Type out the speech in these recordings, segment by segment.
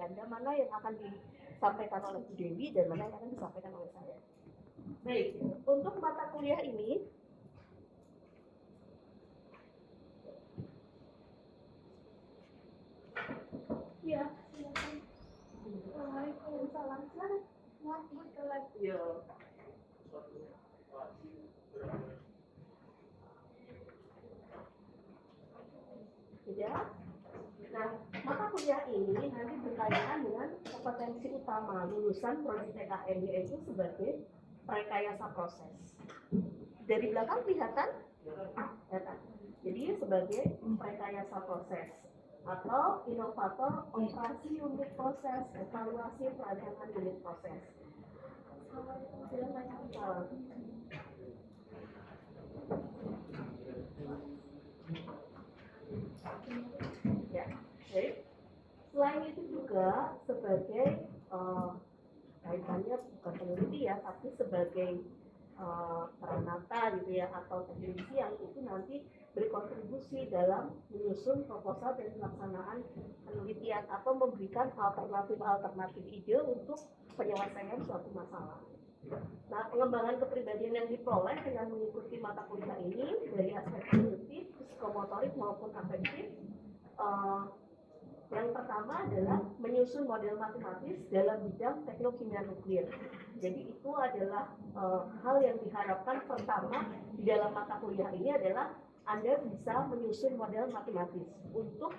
ganda mana yang akan disampaikan oleh Bu Dewi dan mana yang akan disampaikan oleh saya. Baik, untuk mata kuliah ini ya, silakan. Waalaikumsalam. Ya. Ya. Nah, mata kuliah ini nanti berkaitan dengan kompetensi utama lulusan prodi TKN, yaitu sebagai rekayasa proses. Dari belakang kelihatan? Jadi sebagai rekayasa proses atau inovator operasi unit proses, evaluasi perancangan unit proses. Ya, baik. Selain itu juga sebagai kaitannya bukan peneliti ya, tapi sebagai peranata gitu ya, atau teknisi yang itu nanti berkontribusi dalam menyusun proposal dan pelaksanaan penelitian atau memberikan alternatif ide untuk penyelesaian suatu masalah. Nah, pengembangan kepribadian yang diperoleh dengan mengikuti mata kuliah ini dari aspek kognitif, psikomotorik maupun afektif. Yang pertama adalah menyusun model matematis dalam bidang teknokimia nuklir. Jadi itu adalah hal yang diharapkan pertama di dalam mata kuliah ini adalah Anda bisa menyusun model matematis untuk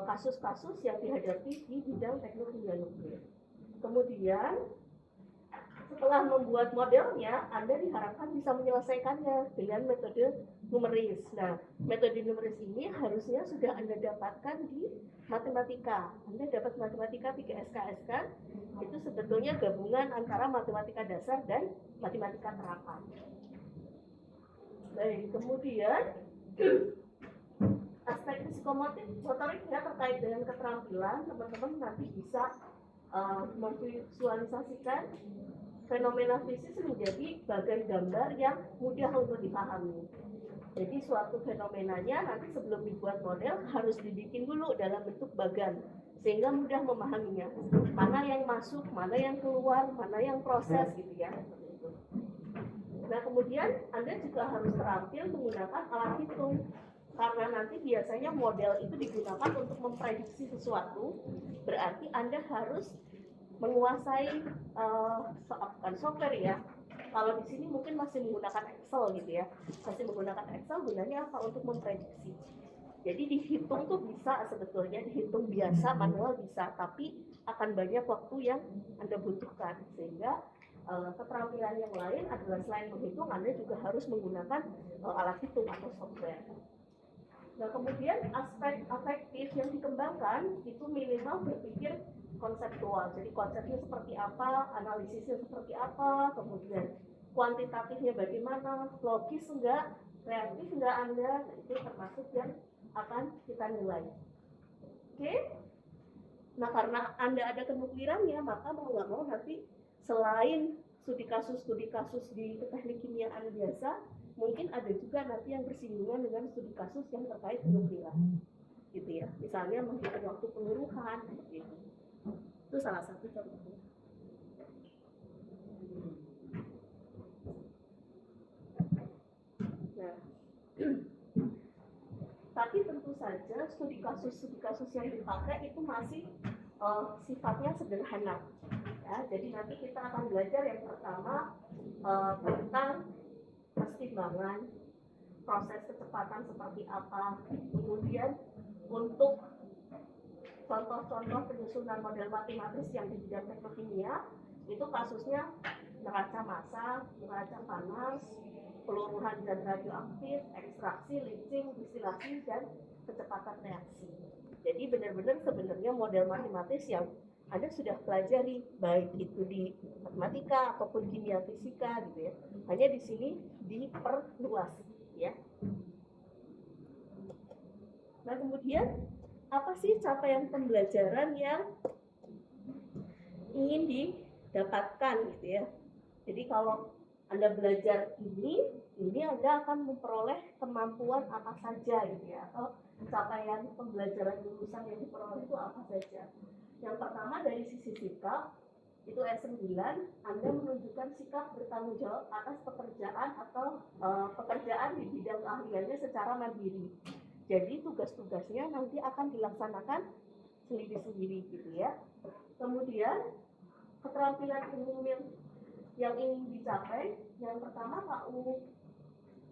kasus-kasus yang dihadapi di bidang teknokimia nuklir. Kemudian setelah membuat modelnya, Anda diharapkan bisa menyelesaikannya dengan metode numeris. Nah, metode numeris ini harusnya sudah Anda dapatkan di matematika. Anda dapat matematika 3 SKS kan? Itu sebetulnya gabungan antara matematika dasar dan matematika terapan. Baik, kemudian aspek psikomotorik ya terkait dengan keterampilan, teman-teman nanti bisa memvisualisasikan fenomena fisik menjadi bagan gambar yang mudah untuk dipahami. Jadi suatu fenomenanya nanti sebelum dibuat model harus dibikin dulu dalam bentuk bagan sehingga mudah memahaminya. Mana yang masuk, mana yang keluar, mana yang proses gitu ya. Nah, kemudian Anda juga harus terampil menggunakan alat hitung. Karena nanti biasanya model itu digunakan untuk memprediksi sesuatu, berarti Anda harus menguasai bukan software ya. Kalau di sini mungkin masih menggunakan Excel gitu ya. Masih menggunakan Excel gunanya apa? Untuk memprediksi. Jadi dihitung tuh bisa sebetulnya, dihitung biasa, manual bisa, tapi akan banyak waktu yang Anda butuhkan. Sehingga keterampilan yang lain adalah selain menghitung, Anda juga harus menggunakan alat hitung atau software. Nah, kemudian aspek afektif yang dikembangkan itu minimal berpikir konseptual. Jadi konsepnya seperti apa, analisisnya seperti apa, kemudian kuantitatifnya bagaimana, logis enggak, kreatif enggak Anda, nah, itu termasuk yang akan kita nilai. Oke? Nah, karena Anda ada kenuklirannya, maka mau nggak mau nanti selain studi kasus di teknik kimiaan biasa, mungkin ada juga nanti yang bersinggungan dengan studi kasus yang terkait nukliran, gitu ya. Misalnya menghitung waktu peluruhan, seperti itu. Itu salah satu contohnya. Nah, tapi tentu saja studi kasus yang dipakai itu masih sifatnya sederhana. Ya, jadi nanti kita akan belajar yang pertama tentang pertimbangan, proses kecepatan seperti apa, kemudian untuk contoh-contoh penyusunan model matematis yang di bidang teknokimia itu kasusnya neraca massa, neraca panas, peluruhan zat radioaktif, ekstraksi, leaching, distilasi, dan kecepatan reaksi. Jadi benar-benar sebenarnya model matematis yang Anda sudah pelajari, baik itu di matematika ataupun kimia fisika gitu ya. Hanya di sini diperluas ya. Nah, kemudian apa sih capaian pembelajaran yang ingin didapatkan gitu ya. Jadi kalau Anda belajar ini Anda akan memperoleh kemampuan apa saja gitu ya, atau capaian pembelajaran lulusan yang diperoleh itu apa saja. Yang pertama dari sisi sikap, itu S9, Anda menunjukkan sikap bertanggung jawab atas pekerjaan atau pekerjaan di bidang keahliannya secara mandiri. Jadi tugas-tugasnya nanti akan dilaksanakan sendiri-sendiri gitu ya. Kemudian keterampilan umum yang ingin dicapai, yang pertama KU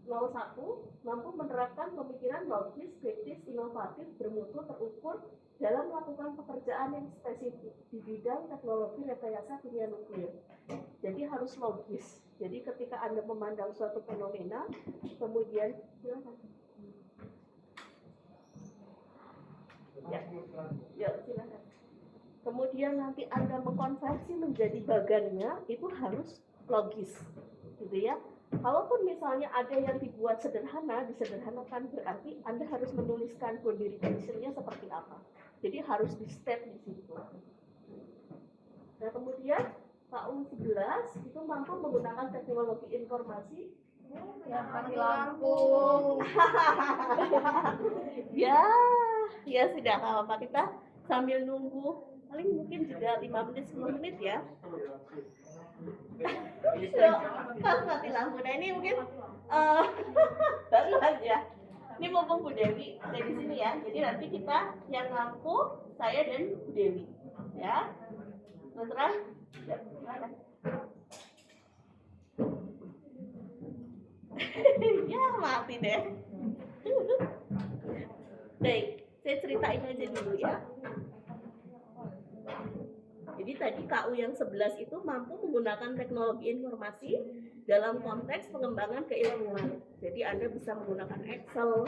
01 mampu menerapkan pemikiran logis, kritis, inovatif, bermutu, terukur dalam melakukan pekerjaan yang spesifik di bidang teknologi rekayasa kimia nuklir. Jadi harus logis. Jadi ketika Anda memandang suatu fenomena, kemudian ya silakan. Kemudian nanti Anda mengkonversi menjadi bagannya, itu harus logis, gitu ya. Kalaupun misalnya ada yang dibuat sederhana, disederhanakan, berarti Anda harus menuliskan boundary condition-nya seperti apa. Jadi harus di step di situ. Nah kemudian KU 11 itu mampu menggunakan teknologi informasi yang mati lampu. ya sudah apa kita sambil nunggu paling mungkin juga 5 menit 10 menit ya. Pas mati lampu. Nah ini mungkin baru aja. Ini mumpung Bu Dewi ada di sini ya. Jadi nanti kita yang lampu saya dan Bu Dewi ya. Terus ya mati deh. Baik, saya ceritain aja dulu ya. Jadi tadi KU yang 11 itu mampu menggunakan teknologi informasi dalam konteks pengembangan keilmuan. Jadi Anda bisa menggunakan Excel,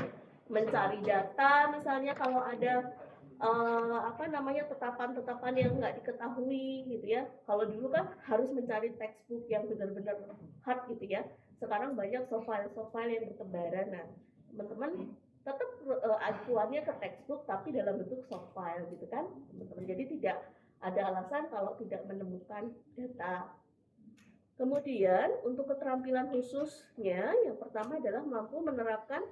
mencari data, misalnya kalau ada tetapan-tetapan yang nggak diketahui gitu ya. Kalau dulu kan harus mencari textbook yang benar-benar hard gitu ya. Sekarang banyak soft-file yang bertebaran. Nah, teman-teman tetap acuannya ke textbook tapi dalam bentuk soft file gitu kan, teman-teman. Jadi tidak ada alasan kalau tidak menemukan data. Kemudian untuk keterampilan khususnya, yang pertama adalah mampu menerapkan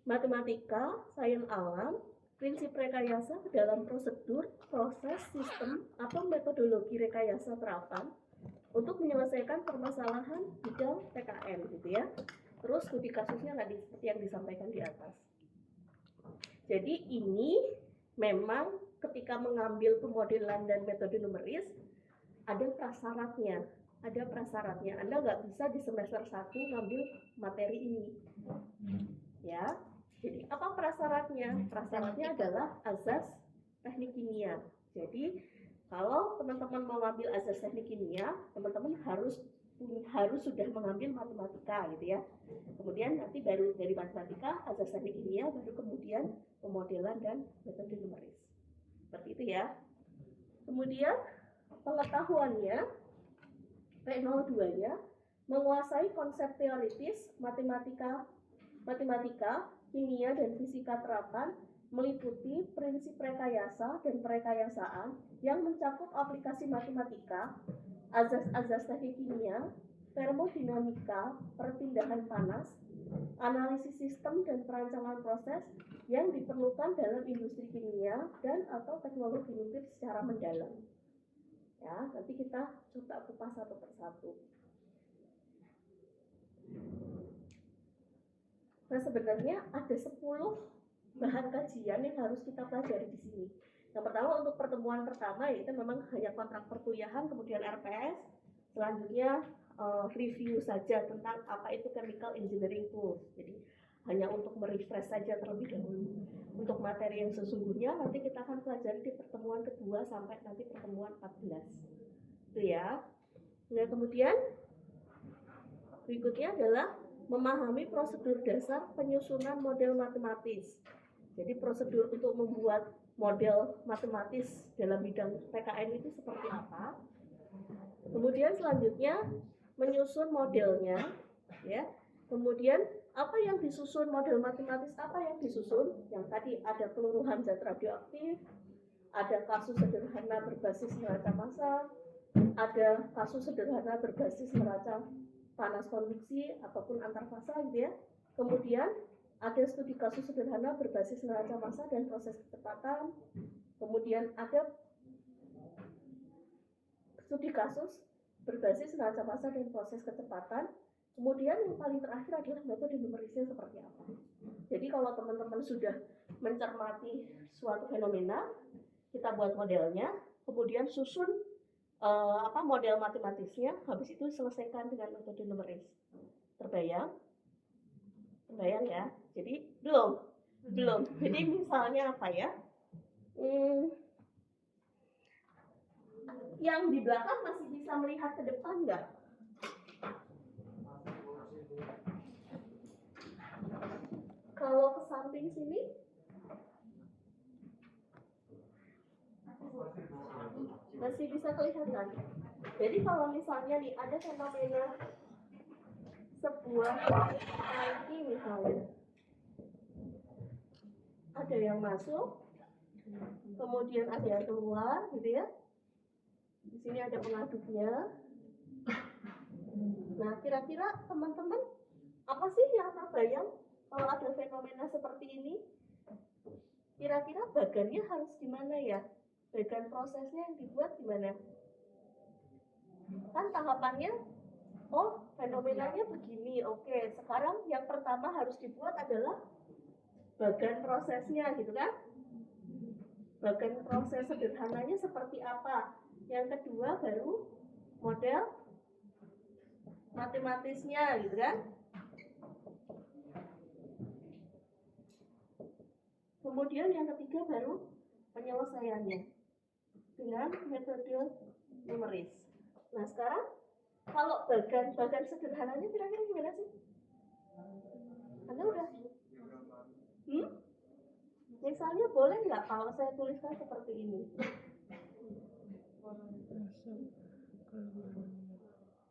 matematika, sains alam, prinsip rekayasa dalam prosedur, proses, sistem, atau metodologi rekayasa terapan untuk menyelesaikan permasalahan bidang PKN gitu ya. Terus studi kasusnya tadi seperti yang disampaikan di atas. Jadi ini memang ketika mengambil pemodelan dan metode numeris ada prasyaratnya. Anda nggak bisa di semester 1 ngambil materi ini. Ya. Jadi apa prasyaratnya? Prasyaratnya adalah azas teknik kimia. Jadi kalau teman-teman mau ngambil azas teknik kimia, teman-teman harus sudah mengambil matematika gitu ya. Kemudian nanti baru dari matematika, azas teknik kimia, baru kemudian pemodelan dan metode numeris. Seperti itu ya. Kemudian pengetahuannya P02-nya menguasai konsep teoritis matematika, kimia dan fisika terapan, meliputi prinsip rekayasa dan perekayasaan yang mencakup aplikasi matematika, azas-azas teknik kimia, termodinamika, perpindahan panas, analisis sistem dan perancangan proses yang diperlukan dalam industri kimia dan atau teknologi nuklir secara mendalam. Ya, nanti kita coba kupas satu persatu. Nah, sebenarnya ada 10 bahan kajian yang harus kita pelajari di sini. Yang pertama untuk pertemuan pertama yaitu memang hanya kontrak perkuliahan, kemudian RPS, selanjutnya review saja tentang apa itu chemical engineering tools. Jadi hanya untuk merefresh saja terlebih dahulu. Untuk materi yang sesungguhnya nanti kita akan pelajari di pertemuan kedua sampai nanti pertemuan 14. Itu ya. Nah, kemudian berikutnya adalah memahami prosedur dasar penyusunan model matematis. Jadi prosedur untuk membuat model matematis dalam bidang PKN itu seperti apa. Kemudian selanjutnya menyusun modelnya, ya. Kemudian apa yang disusun, model matematis apa yang disusun? Yang tadi ada keluruhan zat radioaktif, ada kasus sederhana berbasis neraca massa, ada kasus sederhana berbasis neraca panas konduksi ataupun antar fasa gitu ya. Kemudian ada studi kasus sederhana berbasis neraca massa dan proses kecepatan. Kemudian ada studi kasus berbasis neraca pasar dan proses kecepatan. Kemudian yang paling terakhir adalah metode numerisnya seperti apa. Jadi kalau teman-teman sudah mencermati suatu fenomena, kita buat modelnya, kemudian susun model matematisnya, habis itu selesaikan dengan metode numeris. Terbayang? Terbayang ya? Jadi belum. Jadi misalnya apa ya? Yang di belakang masih bisa melihat ke depan nggak? Kalau ke samping sini, masih bisa kelihatan. Jadi kalau misalnya nih ada fenomena sebuah tangki misalnya, ada yang masuk, kemudian ada yang keluar, gitu ya. Di sini ada pengaduknya. Nah, kira-kira teman-teman apa sih yang terbayang kalau ada fenomena seperti ini? Kira-kira bagannya harus gimana ya? Bagan prosesnya yang dibuat gimana? Kan tahapannya, oh fenomenanya begini, oke. Sekarang yang pertama harus dibuat adalah bagan prosesnya, gitu kan? Bagan proses sederhananya seperti apa? Yang kedua baru model matematisnya, gitu kan? Kemudian yang ketiga baru penyelesaiannya dengan metode numeris. Nah sekarang kalau bagan sederhananya kira-kira gimana sih? Anda udah? Misalnya boleh nggak kalau saya tuliskan seperti ini?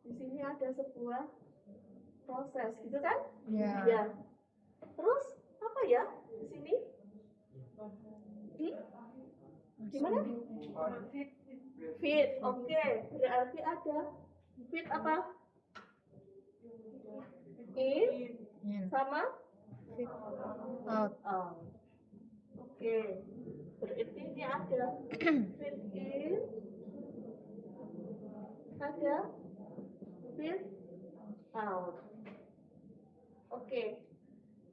Di sini ada sebuah proses, gitu kan? Ya. Terus apa ya di sini? Gimana? Fit, oke. Berarti ada fit apa? In sama Fit out. Oke. Berarti ini ada fit in, ada fit out. Oke.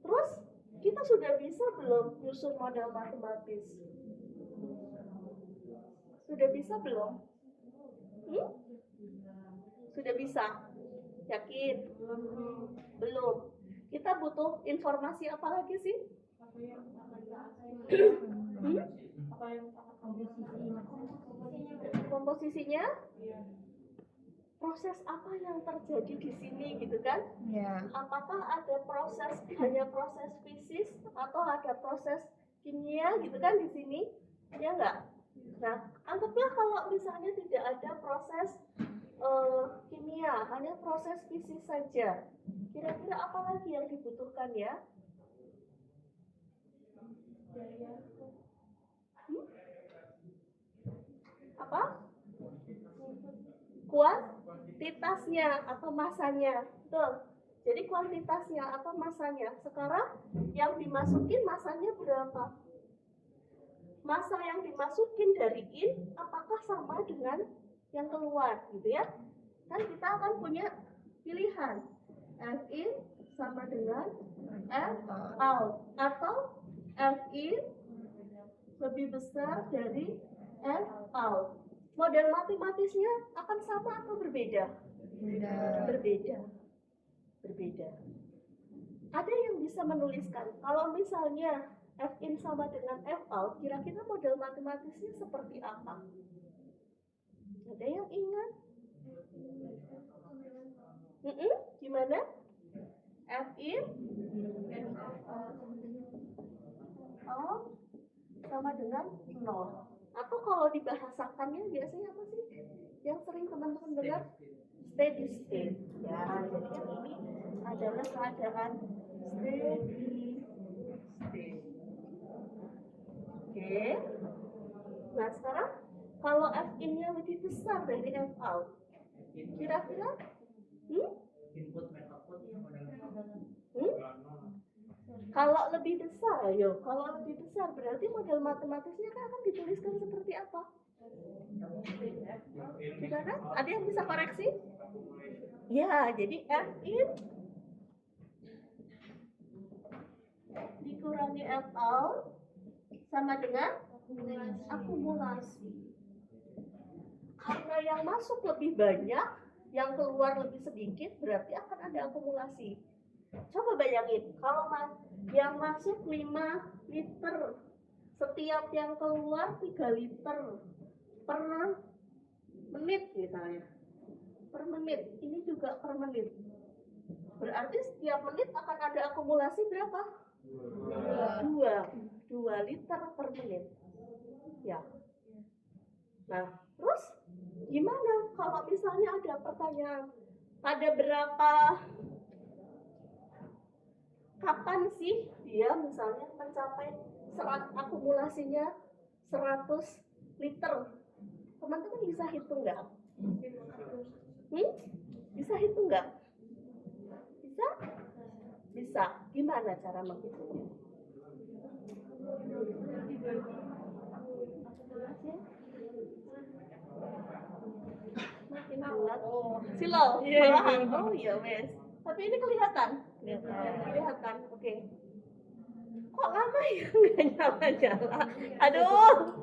Terus kita sudah bisa belum nyusun model matematis? Sudah bisa belum? Sudah bisa? Yakin? Belum. Kita butuh informasi apa lagi sih? Komposisinya? Proses apa yang terjadi di sini, gitu kan? Apakah ada proses hanya proses fisik atau ada proses kimia, gitu kan di sini? Ya enggak? Nah, anggaplah kalau misalnya tidak ada proses kimia, hanya proses fisik saja. Kira-kira apa lagi yang dibutuhkan ya? Apa? Kuantitasnya atau masanya. Betul. Jadi kuantitasnya atau masanya. Sekarang yang dimasukin masanya berapa? Masa yang dimasukin dari in apakah sama dengan yang keluar, gitu ya? Kan kita akan punya pilihan. F in sama dengan F out, atau F in lebih besar dari F out. Model matematisnya akan sama atau berbeda? Berbeda. Ada yang bisa menuliskan kalau misalnya F in sama dengan F out, kira-kira model matematisnya seperti apa? Ada yang ingat? Gimana? F in out sama dengan 0. Atau kalau dibahasakannya biasanya apa sih? Yang sering teman-teman dengar? Steady state. Ya, jadi yang ini adalah keadaan steady state. Oke. Nah sekarang kalau F in-nya lebih besar dari F out, kira-kira? Kalau lebih besar, kalau lebih besar berarti model matematisnya kan akan dituliskan seperti apa? Tidak kan? Ada yang bisa koreksi? Ya, jadi F in dikurangi F out sama dengan akumulasi. Karena yang masuk lebih banyak, yang keluar lebih sedikit, berarti akan ada akumulasi. Coba bayangin, kalau yang masuk 5 liter, setiap yang keluar 3 liter per menit misalnya. Per menit, ini juga per menit. Berarti setiap menit akan ada akumulasi berapa? 2 liter per menit. Ya. Nah, terus gimana kalau misalnya ada pertanyaan, pada berapa, kapan sih dia misalnya mencapai akumulasinya 100 liter? Teman-teman bisa hitung nggak? Bisa hitung nggak? Bisa? Bisa. Gimana cara menghitungnya? Silau. Oh iya wes. Tapi ini kelihatan. Kelihatan. Oke. Kok lama ya nggak nyala-nyala? Aduh.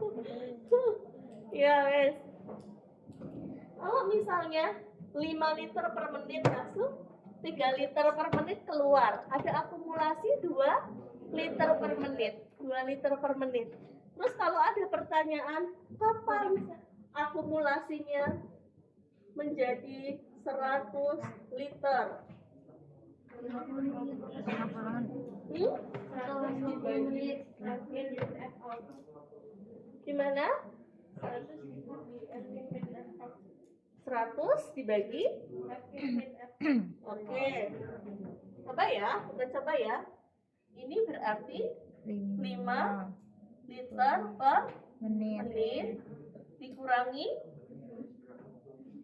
Ya wes. Kalau misalnya 5 liter per menit masuk, 3 liter per menit keluar, ada akumulasi 2 liter per menit. 2 liter per menit. Terus kalau ada pertanyaan, kapan akumulasinya menjadi 100 liter? Gimana? 100 dibagi? Oke. Coba ya, kita coba ya. Ini berarti 5 liter per menit dikurangi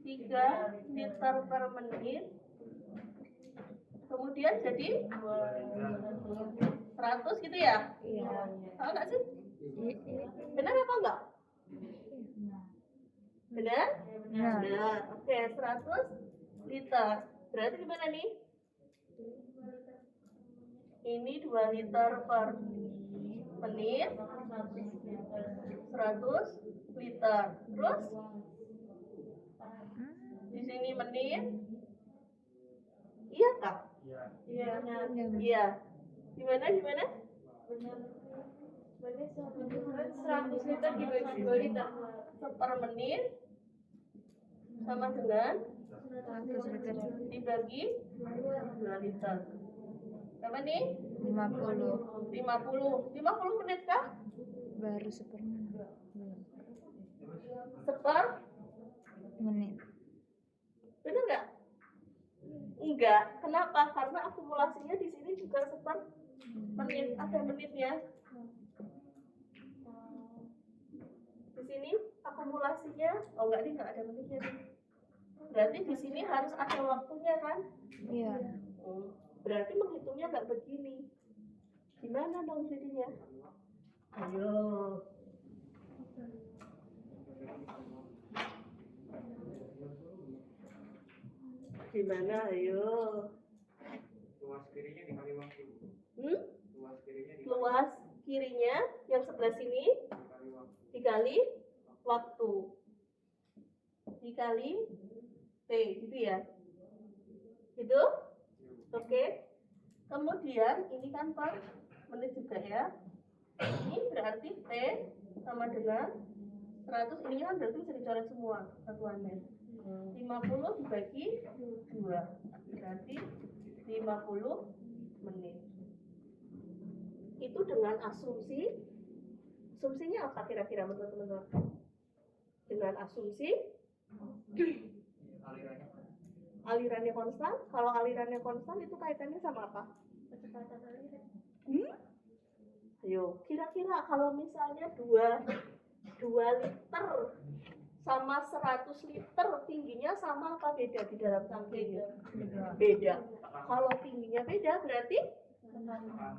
3 liter per menit, kemudian jadi 100 gitu ya? Tahu nggak sih? Benar apa enggak? Benar? Benar. Oke, 100 liter. Berarti gimana nih? Ini 2 liter per menit, 100 liter. Terus di sini menit. Iya kak? Iya. Gimana? Benar. 100 liter dibagi 2 liter Per menit sama dengan 100 liter dibagi 2 liter. Berapa nih? 50 50 menit kah? baru sepermenit. Seper Menit. benar nggak? Enggak. Kenapa? Karena akumulasinya di sini juga seper menit, ada menitnya. Di sini akumulasinya, oh enggak, ini nggak ada menitnya. Berarti di sini harus ada waktunya kan? Iya. Berarti menghitungnya nggak begini. Gimana dong jadinya? Ayo. Gimana? Ayo. Luas kirinya dikali waktu. Luas kirinya Luas kirinya yang sebelah sini dikali waktu. dikali waktu dikali T, gitu ya? Gitu? Oke. Kemudian ini kan per menit juga ya. Ini berarti T sama dengan 100, ini kan berarti bisa dicoret semua satuannya. 50 dibagi 2 berarti 50 menit. Itu dengan asumsinya apa kira-kira menurut teman-teman? Dengan asumsi alirannya konstan. Kalau alirannya konstan itu kaitannya sama apa? kecepatan aliran. Ayo, kira-kira kalau misalnya 2 liter sama 100 liter tingginya sama apa beda di dalam tangkinya? Beda. Kalau tingginya beda berarti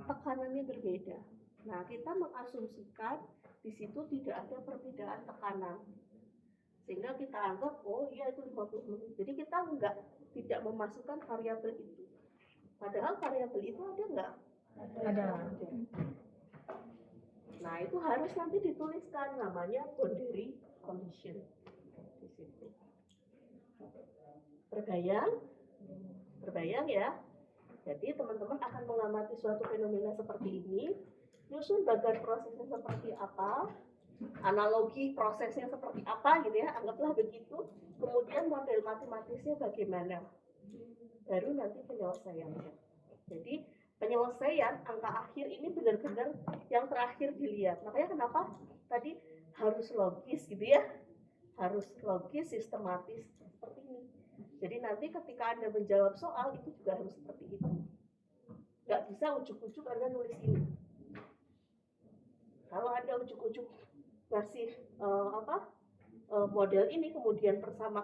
tekanannya berbeda. Nah, kita mengasumsikan di situ tidak ada perbedaan tekanan. Sehingga kita anggap, oh iya itu 50 menit. Jadi kita tidak memasukkan variabel itu. Padahal variabel itu ada nggak? Ada. Nah, itu harus nanti dituliskan namanya boundary condition di situ. Terbayang ya? Jadi teman-teman akan mengamati suatu fenomena seperti ini, nyusun bagan prosesnya seperti apa, analogi prosesnya seperti apa gitu ya, anggaplah begitu. Kemudian model matematisnya bagaimana, baru nanti penyelesaiannya. Jadi penyelesaian angka akhir ini benar-benar yang terakhir dilihat. Makanya kenapa tadi harus logis gitu ya, harus logis, sistematis seperti ini. Jadi nanti ketika Anda menjawab soal itu juga harus seperti itu. Nggak bisa ujuk-ujuk Anda nulis ini. Kalau Anda ujuk-ujuk ngasih model ini kemudian bersama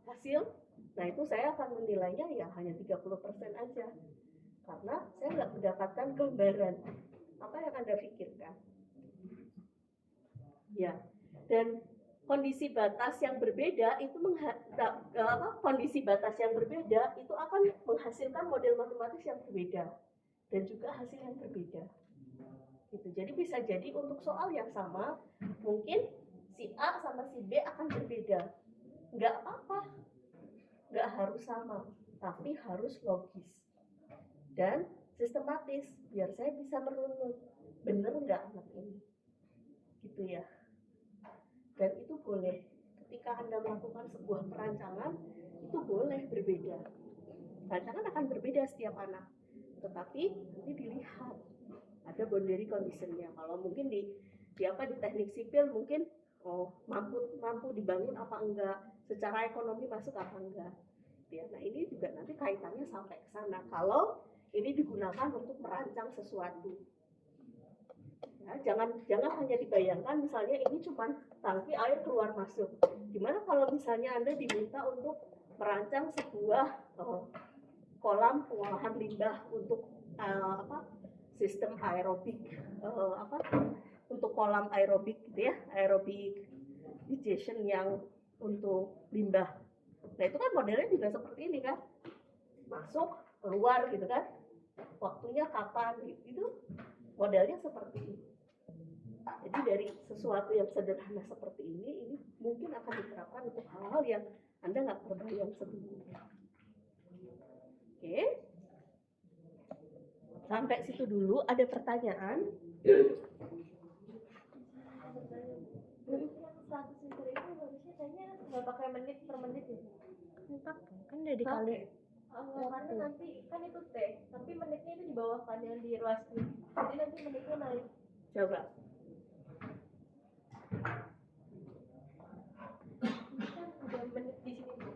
hasil, nah itu saya akan menilainya ya hanya 30% aja. Karena saya nggak mendapatkan gambaran apa yang Anda pikirkan. Ya, dan kondisi batas yang berbeda itu kondisi batas yang berbeda itu akan menghasilkan model matematis yang berbeda dan juga hasil yang berbeda. Gitu. Jadi bisa jadi untuk soal yang sama mungkin si A sama si B akan berbeda. Nggak apa-apa, nggak harus sama, tapi harus logis dan sistematis biar saya bisa merunut bener nggak anak ini, gitu ya. Dan itu boleh ketika Anda melakukan sebuah perancangan itu boleh berbeda. Perancangan akan berbeda setiap anak, tetapi nanti dilihat ada boundary conditionnya. Kalau mungkin di teknik sipil mungkin mampu dibangun apa enggak, secara ekonomi masuk apa enggak. Ya, nah ini juga nanti kaitannya sampai ke sana. Kalau ini digunakan untuk merancang sesuatu. Ya, jangan hanya dibayangkan misalnya ini cuma tangki air keluar masuk. Gimana kalau misalnya Anda diminta untuk merancang sebuah kolam pengolahan limbah untuk sistem aerobik, untuk kolam aerobik gitu ya, aerobik digestion yang untuk limbah. Nah itu kan modelnya juga seperti ini kan, masuk keluar gitu kan, waktunya kapan gitu, modelnya seperti ini. Jadi dari sesuatu yang sederhana seperti ini mungkin akan diterapkan untuk hal-hal yang Anda nggak terbayang sebelumnya. Oke, sampai situ dulu. Ada pertanyaan? 100 liter itu harusnya kayaknya nggak pakai menit per menit ya? Kan udah dikali. Karena nanti kan itu T, tapi menitnya itu di bawah kan yang di ruas screen. Jadi nanti menitnya naik. Coba. Kan ada menit di sini.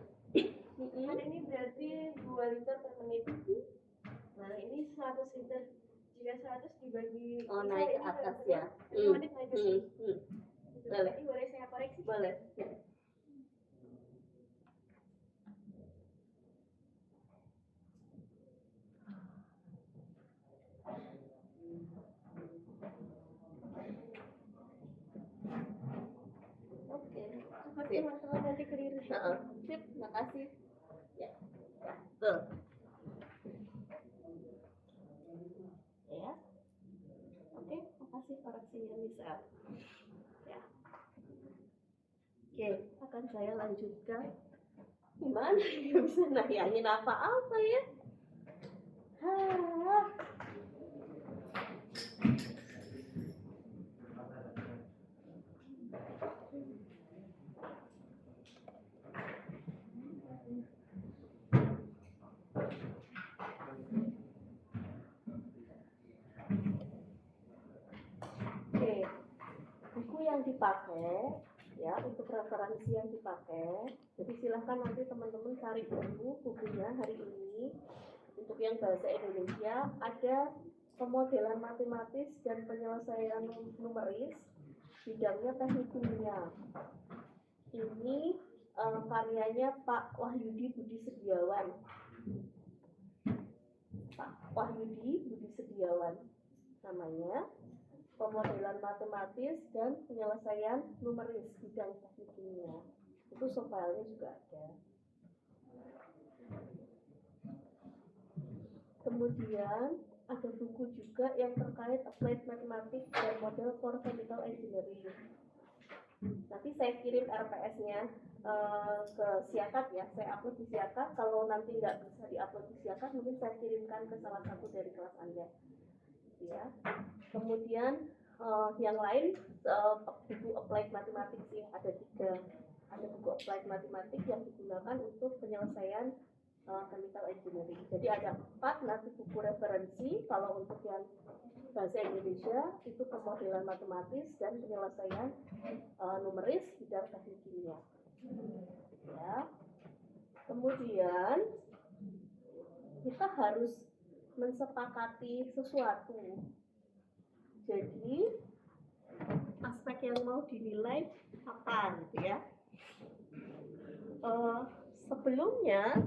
Kan ini berarti 2 liter per menit. Nah ini 100 liter. Jika 100 dibagi Naik ke atas ya. Menit naik ke sini. Boleh. Jadi boleh saya koreksi? Boleh. Oke. Seperti teman-teman nanti keliru. Sip, makasih. Ya. Tuh. Ya. Oke, makasih koreksinya Nisa. Ya. Oke, akan saya lanjutkan. Gimana ya bisa nayangin apa-apa ya? Oke, buku yang dipakai ya untuk referensi yang dipakai. Jadi silahkan nanti teman-teman cari dulu bukunya hari ini. Untuk yang bahasa Indonesia ada pemodelan matematis dan penyelesaian numeris, bidangnya teknik kimia. Ini karyanya Pak Wahyudi Budi Setiawan. Pak Wahyudi Budi Setiawan namanya, pemodelan matematis dan penyelesaian numeris bidang teknik kimia. Itu software-nya juga ada. Kemudian ada buku juga yang terkait applied mathematics dan model for chemical engineering. Nanti saya kirim RPS-nya ke Siakat ya, saya upload di Siakat. Kalau nanti nggak bisa diupload di Siakat, mungkin saya kirimkan ke salah satu dari kelas Anda. Ya. Kemudian yang lain buku applied mathematics ya, ada 3. Ada buku applied mathematics yang digunakan untuk penyelesaian chemical engineering. Jadi ada 4 nanti buku referensi. Kalau untuk yang bahasa Indonesia itu pemodelan matematis dan penyelesaian numeris bidang teknik kimia. Ya. Kemudian kita harus mensepakati sesuatu. Jadi aspek yang mau dinilai apa gitu ya. Sebelumnya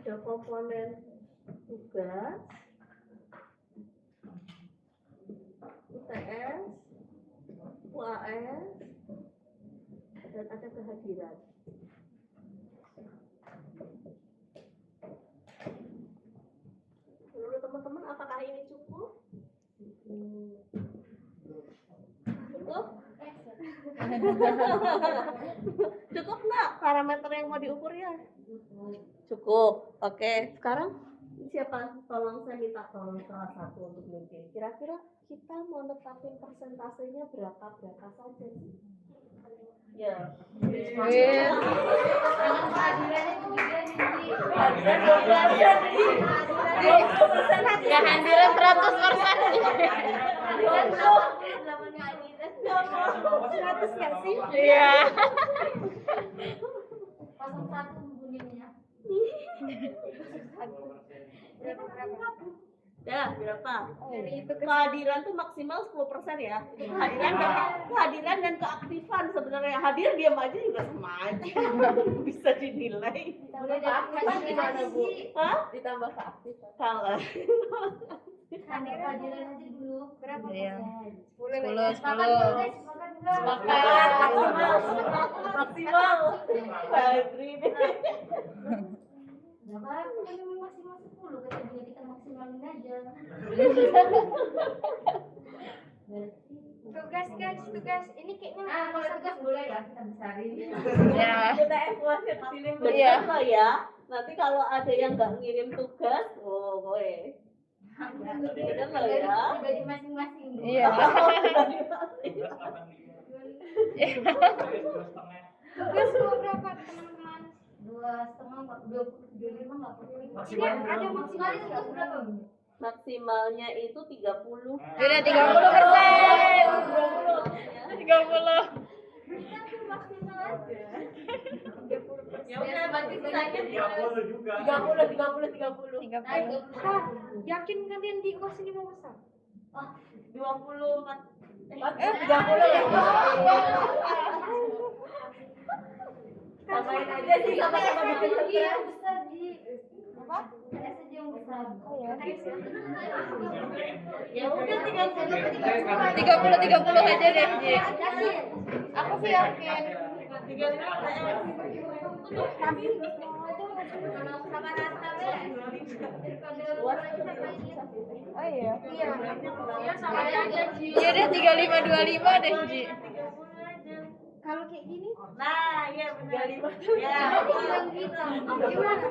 ada komponen tugas, UTS, UAS, dan ada kehadiran. Menurut teman-teman, apakah ini cukup? Cukup? Cukup nggak parameter yang mau diukurnya? Cukup. Oke, sekarang siapa? Tolong saya minta tolong salah satu untuk mungkin. Kira-kira kita mau netapin persentasenya berapa saja sih? Ya. Ya hadirin 100%. 100 nggak sih? Iya. 01 bunyinya. Ya, berapa? Kehadiran tuh maksimal 10% ya. Kehadiran dan keaktifan sebenarnya. Hadir diam aja juga sama aja. Bisa dinilai. Boleh aktifan gimana, Bu? Hah? Ditambah keaktifan. Kalah. Kehadiran aja dulu. Berapa Iya. persen? 10. Maksimal. Badri deh. Nah, kan memang maksimal 10, kita maksimalin aja. Tugas ini kayaknya Kalau tugas boleh ya, kita besarin. Ya. Kita evaluasi sini Iya. bener ya. Nanti kalau ada yang nggak ngirim tugas, oh boleh. Bener loh ya. Pribadi masing-masing. Iya. tugas mau berapa teman-teman? 2,5, 25 nggak perlu. Maksimal Ada maksimal tugas berapa? Maksimalnya itu 30. Udah 30%. 30. Maksimal aja. Ya udah berarti sakit 30 juga. 30. 30. Kak, yakin kalian di kelas ini mau besar? 20 Mas. 30 ya. Tambahin aja sih sama-sama bikin stres. Besar di apa? Ada saja yang besar. Ya udah 30 aja deh, Ji. Yakin? Aku sih yakin. 35. Oh iya. Iya. Iya sama aja. Iya deh 35 deh, Ji. Kalau kayak gini, Nah, ya benar. Ya. Bilang gitu. Gimana?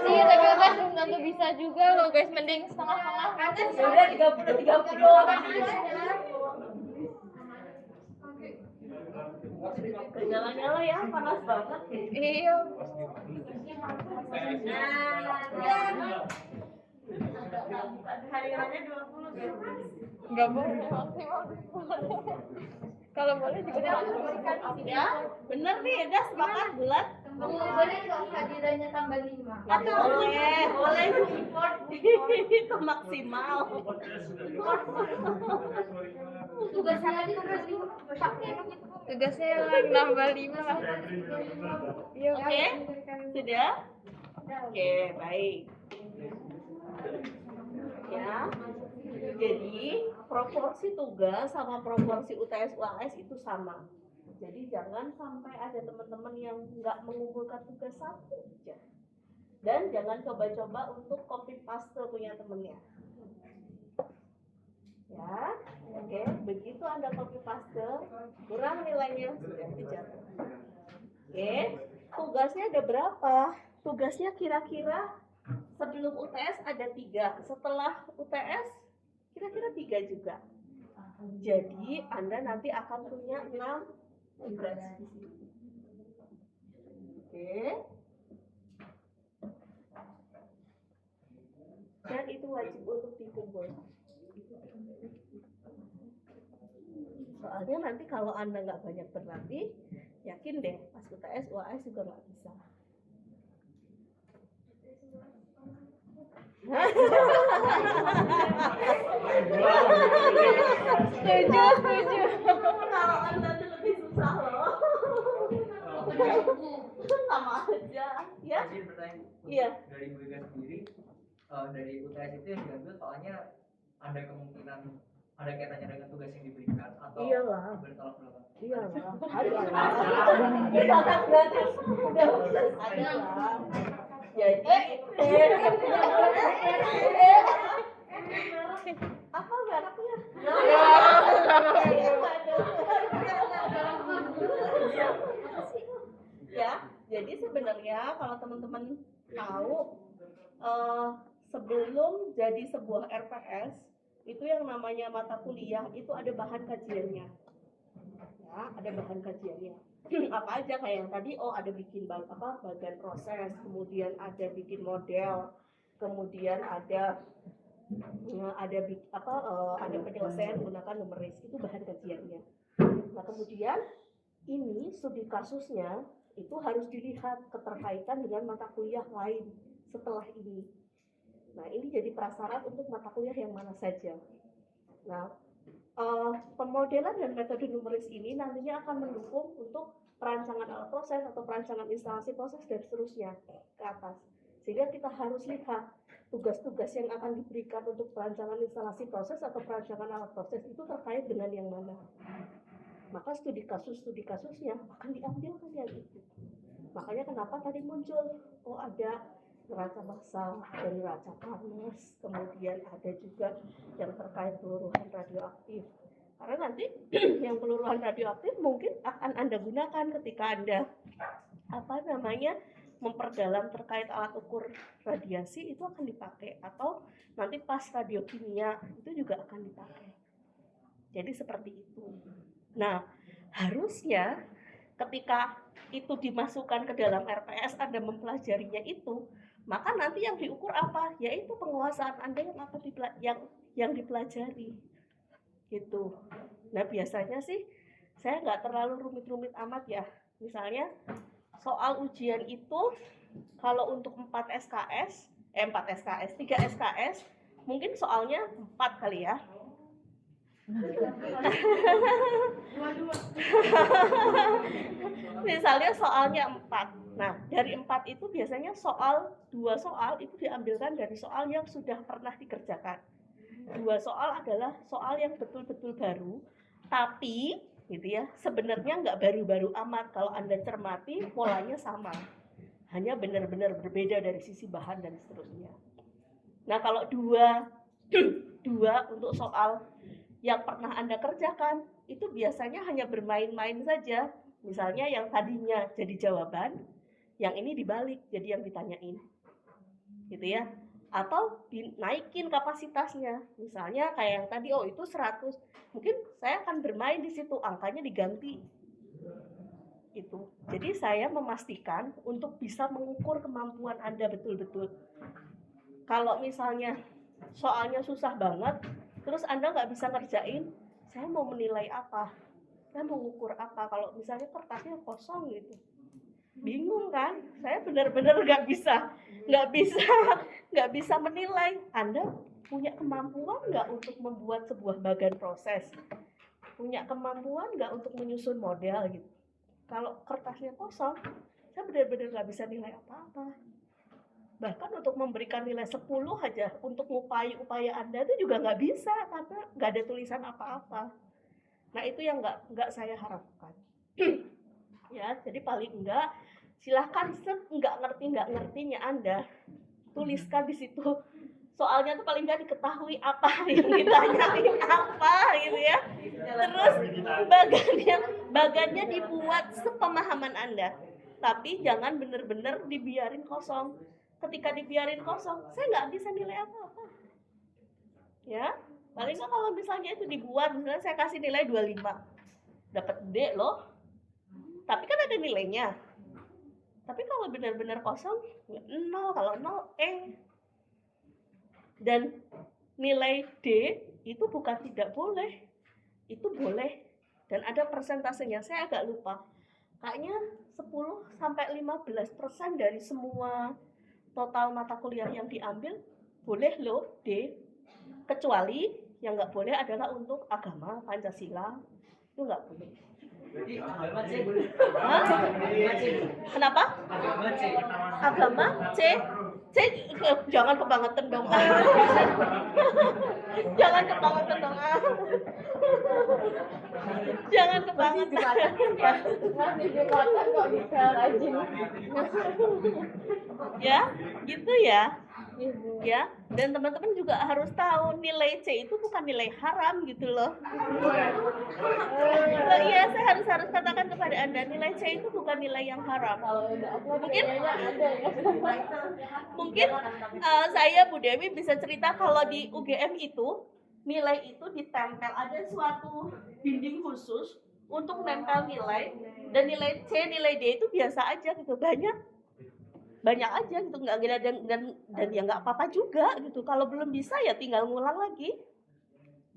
Iya, tapi guys belum tentu bisa juga loh, guys. Mending setengah-setengah. Udah 30. Nyala-nyala ya, panas banget. Iya. Nah, Hariannya 20 guys. Nggak boleh maksimal 10. Kalau boleh juga Ya, bener nih, udah sepakat bulat. Boleh nggak hadirannya tambah 5? Boleh import itu maksimal. Tugasnya lagi tugas 5. tugasnya lagi nambah 5. Iya, Oke, sudah? Oke, baik. Ya, jadi proporsi tugas sama proporsi UTS UAS itu sama. Jadi jangan sampai ada teman-teman yang nggak mengumpulkan tugas satu aja. Dan jangan coba-coba untuk copy paste punya temennya. Ya, oke. Begitu Anda copy paste, kurang nilainya sudah dijatuh. Oke, tugasnya ada berapa? Tugasnya kira-kira sebelum UTS ada 3, setelah UTS kira-kira 3 juga. Jadi Anda nanti akan punya 6 tugas di sini. Oke. Dan itu wajib untuk dikumpul. Soalnya nanti kalau Anda nggak banyak berlatih, yakin deh pas UTS, UAS juga nggak bisa. Setuju. Kalau Anda tuh lebih susah loh. Sama aja, ya? Jadi pertanyaan Iya. dari Bu Ega sendiri, dari UTS itu yang diambil soalnya ada kemungkinan ada kaitannya dengan tugas yang diberikan atau Iyalah. bertolak belakang. Iya lah, ada lah. Misalkan gratis, udah ada lah. Jadi, apa mereknya? Ya, jadi sebenarnya kalau teman-teman tahu, sebelum jadi sebuah RPS itu yang namanya mata kuliah itu ada bahan kajiannya. Ya, ada bahan kajiannya. Apa aja kayak yang tadi, ada bikin bagian proses, kemudian ada bikin model, kemudian ada ada penyelesaian menggunakan numeris, itu bahan kajiannya. Nah, kemudian ini studi kasusnya itu harus dilihat keterkaitan dengan mata kuliah lain setelah ini. Nah, ini jadi prasyarat untuk mata kuliah yang mana saja. Nah, pemodelan dan metode numeris ini nantinya akan mendukung untuk perancangan alat proses atau perancangan instalasi proses dan seterusnya ke atas. Sehingga kita harus lihat tugas-tugas yang akan diberikan untuk perancangan instalasi proses atau perancangan alat proses itu terkait dengan yang mana. Maka studi kasusnya akan diambilkan yang itu. Makanya kenapa tadi muncul, ada neraca massa dan neraca panas, kemudian ada juga yang terkait peluruhan radioaktif. Karena nanti yang peluruhan radioaktif mungkin akan Anda gunakan ketika Anda memperdalam terkait alat ukur radiasi, itu akan dipakai, atau nanti pas radiokimia itu juga akan dipakai. Jadi seperti itu. Nah, harusnya ketika itu dimasukkan ke dalam RPS, Anda mempelajarinya itu, maka nanti yang diukur apa? Yaitu penguasaan Anda yang akan dipelajari. Gitu. Nah, biasanya sih saya nggak terlalu rumit-rumit amat ya. Misalnya soal ujian itu kalau untuk 3 SKS, mungkin soalnya 4 kali ya. Misalnya soalnya 4. Nah, dari 4 itu biasanya 2 soal itu diambilkan dari soal yang sudah pernah dikerjakan. 2 soal adalah soal yang betul-betul baru, tapi gitu ya, sebenarnya nggak baru-baru amat kalau Anda cermati, polanya sama. Hanya benar-benar berbeda dari sisi bahan dan seterusnya. Nah, kalau dua untuk soal yang pernah Anda kerjakan, itu biasanya hanya bermain-main saja. Misalnya yang tadinya jadi jawaban, yang ini dibalik jadi yang ditanyain. Gitu ya. Atau dinaikin kapasitasnya. Misalnya kayak yang tadi, itu 100. Mungkin saya akan bermain di situ, angkanya diganti. Itu. Jadi saya memastikan untuk bisa mengukur kemampuan Anda betul-betul. Kalau misalnya soalnya susah banget, terus Anda nggak bisa ngerjain, saya mau menilai apa? Saya mau ngukur apa? Kalau misalnya kertasnya kosong gitu, bingung kan? Saya benar-benar nggak bisa menilai. Anda punya kemampuan nggak untuk membuat sebuah bagan proses? Punya kemampuan nggak untuk menyusun model gitu? Kalau kertasnya kosong, saya benar-benar nggak bisa nilai apa-apa. Bahkan untuk memberikan nilai 10 aja untuk ngupai upaya Anda itu juga nggak bisa karena nggak ada tulisan apa-apa. Nah itu yang nggak saya harapkan. Ya, jadi paling enggak silahkan nggak ngertinya Anda tuliskan di situ. Soalnya tuh paling nggak diketahui apa yang ditanyain apa gitu ya. Terus bagannya dibuat sepemahaman Anda. Tapi jangan benar-benar dibiarin kosong. Ketika dibiarin kosong, saya nggak bisa nilai apa-apa. Ya, paling nggak kalau misalnya itu dibuat, misalnya saya kasih nilai 25, dapat D loh. Tapi kan ada nilainya. Tapi kalau benar-benar kosong, 0, kalau 0 E. Dan nilai D itu bukan tidak boleh, itu boleh. Dan ada persentasenya, saya agak lupa. Kayaknya 10-15% dari semua total mata kuliah yang diambil boleh loh D, kecuali yang nggak boleh adalah untuk agama, Pancasila, itu nggak boleh. Jadi agama C boleh. Hah? Kenapa? Agama C jangan kebangetan dong. Jangan kebangetan dong. Jangan kebangetan. Nanti Jumatan kok bisa rajin. Ya, gitu ya. Ya, dan teman-teman juga harus tahu nilai C itu bukan nilai haram gitu loh. Iya, saya harus katakan kepada Anda, nilai C itu bukan nilai yang haram. Mungkin saya Bu Dewi bisa cerita kalau di UGM itu nilai itu ditempel, ada suatu dinding khusus untuk nempel nilai, dan nilai C, nilai D itu biasa aja gitu, banyak aja gitu, nggak dan ya nggak apa-apa juga gitu. Kalau belum bisa ya tinggal ngulang lagi,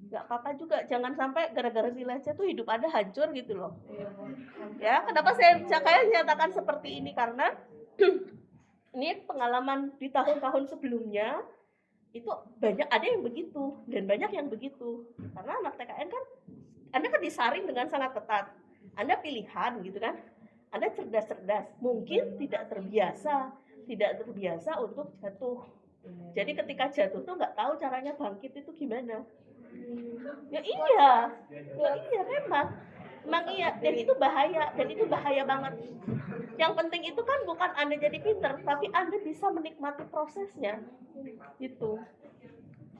nggak apa-apa juga. Jangan sampai gara-gara nilai C tuh hidup Anda hancur gitu loh. Ya, kenapa saya nyatakan seperti ini, karena ini pengalaman di tahun-tahun sebelumnya itu banyak ada yang begitu dan banyak yang begitu. Karena anak TKN kan Anda kan disaring dengan sangat ketat. Anda pilihan gitu kan. Anda cerdas-cerdas, mungkin tidak terbiasa untuk jatuh. Jadi ketika jatuh tuh nggak tahu caranya bangkit itu gimana. Ya iya memang iya, dan itu bahaya banget. Yang penting itu kan bukan Anda jadi pinter, tapi Anda bisa menikmati prosesnya, gitu.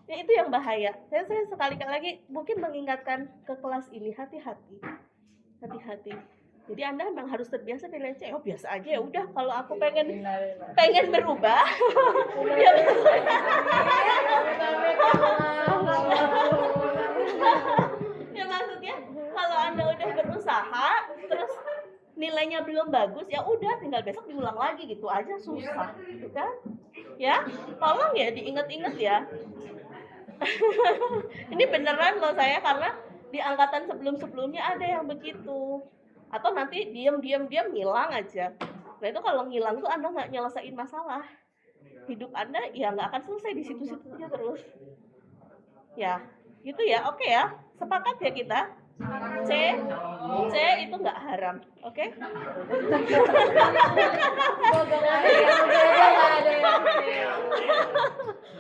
Ya itu yang bahaya. Saya sekali-kali lagi mungkin mengingatkan ke kelas ini, hati-hati. Jadi Anda memang harus terbiasa nilai C. Oh biasa aja ya udah, kalau aku pengen berubah. Ya, ya maksudnya kalau Anda udah berusaha terus nilainya belum bagus, ya udah tinggal besok diulang lagi gitu aja, susah gitu kan. Ya, tolong ya diingat-ingat ya. Ini beneran loh saya, karena di angkatan sebelum-sebelumnya ada yang begitu. Atau nanti diam ngilang aja. Nah itu kalau ngilang tuh Anda nggak nyelesain masalah. Hidup Anda ya nggak akan selesai di situ-situ aja terus. Ya, gitu ya. Oke ya, sepakat ya kita. C itu nggak haram, oke?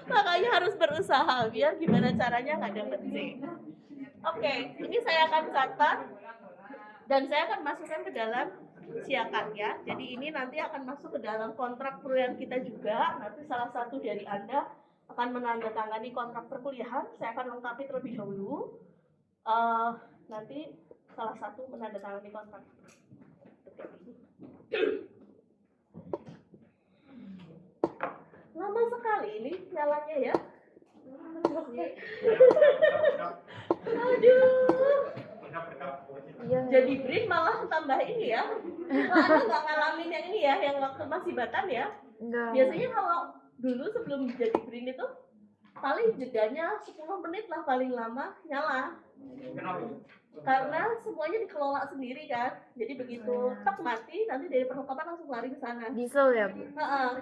Makanya harus berusaha biar gimana caranya nggak dapet C. Oke, ini saya akan catat dan saya akan masukkan ke dalam siakan ya. Jadi ini nanti akan masuk ke dalam kontrak perkuliahan kita juga. Nanti salah satu dari Anda akan menandatangani kontrak perkuliahan. Saya akan lengkapi terlebih dahulu. Nanti salah satu menandatangani kontrak. Lama sekali ini nyalanya ya. Aduh. Jadi BRIN malah tambah ini ya. Anda nggak ngalamin yang ini ya, yang waktu masih batan ya. Enggak. Biasanya kalau dulu sebelum jadi BRIN itu paling jedanya 10 menit lah paling lama nyala. Kenapa? Karena semuanya dikelola sendiri kan, jadi begitu tak mati nanti dari perlengkapan langsung lari ke sana. Diesel ya, Bu?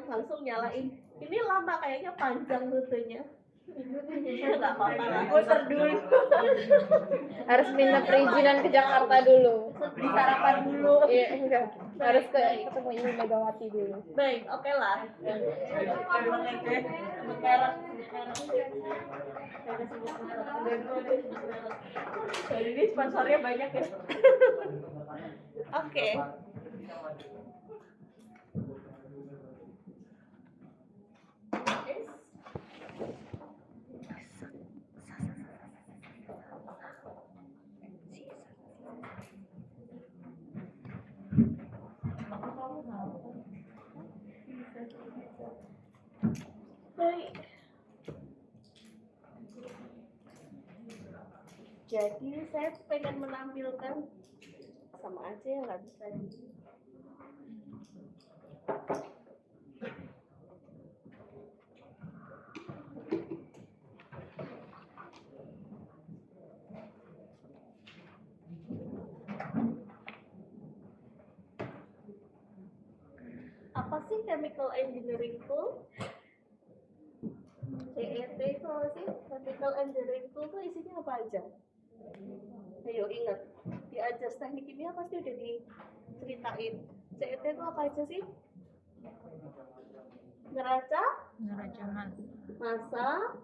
Langsung nyalain. Ini lama kayaknya, panjang rutenya. Nggak apa-apa lah. Muter dulu. Harus minta perizinan ke Jakarta dulu. Di sarapan dulu. Iya, enggak. Harus ketemu Ibu Megawati dulu. Baik, oke lah. Jadi ini sponsornya banyak ya. Oke. Baik. Jadi saya pengen menampilkan sama aja ya, nggak bisa. Apa sih chemical engineering tool? CET itu apa sih? Chemical engineering tool itu isinya apa aja? Ayo ingat, di ajas teknik kimia pasti udah diceritain. CET itu apa aja sih? Neraca, massa,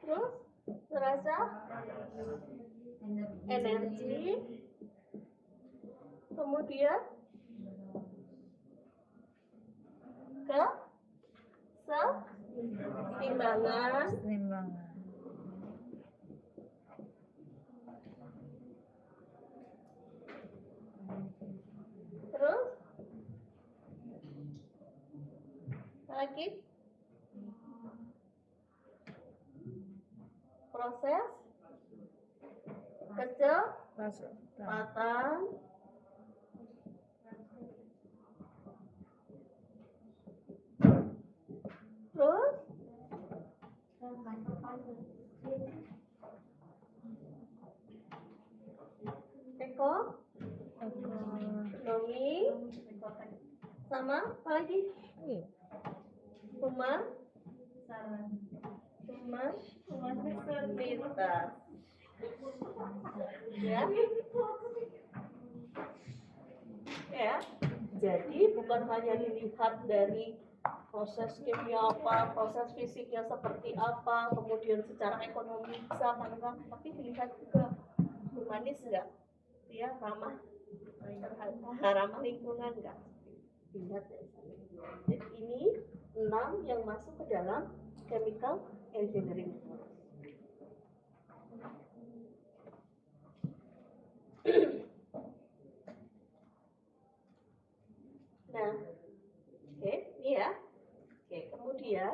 terus neraca energi, kemudian keseimbangan, terus lagi proses kecepatan, terus ekonomi, sama apa lagi? Humanitas. Ya, jadi bukan hanya dilihat dari proses kimia apa, proses fisiknya seperti apa, kemudian secara ekonomi bisa apa enggak, tapi dilihat juga humanis enggak, dia ramah lingkungan enggak, dilihat dari sana. Jadi ini 6 yang masuk ke dalam chemical engineering. Nah, oke, ini ya. Oke, kemudian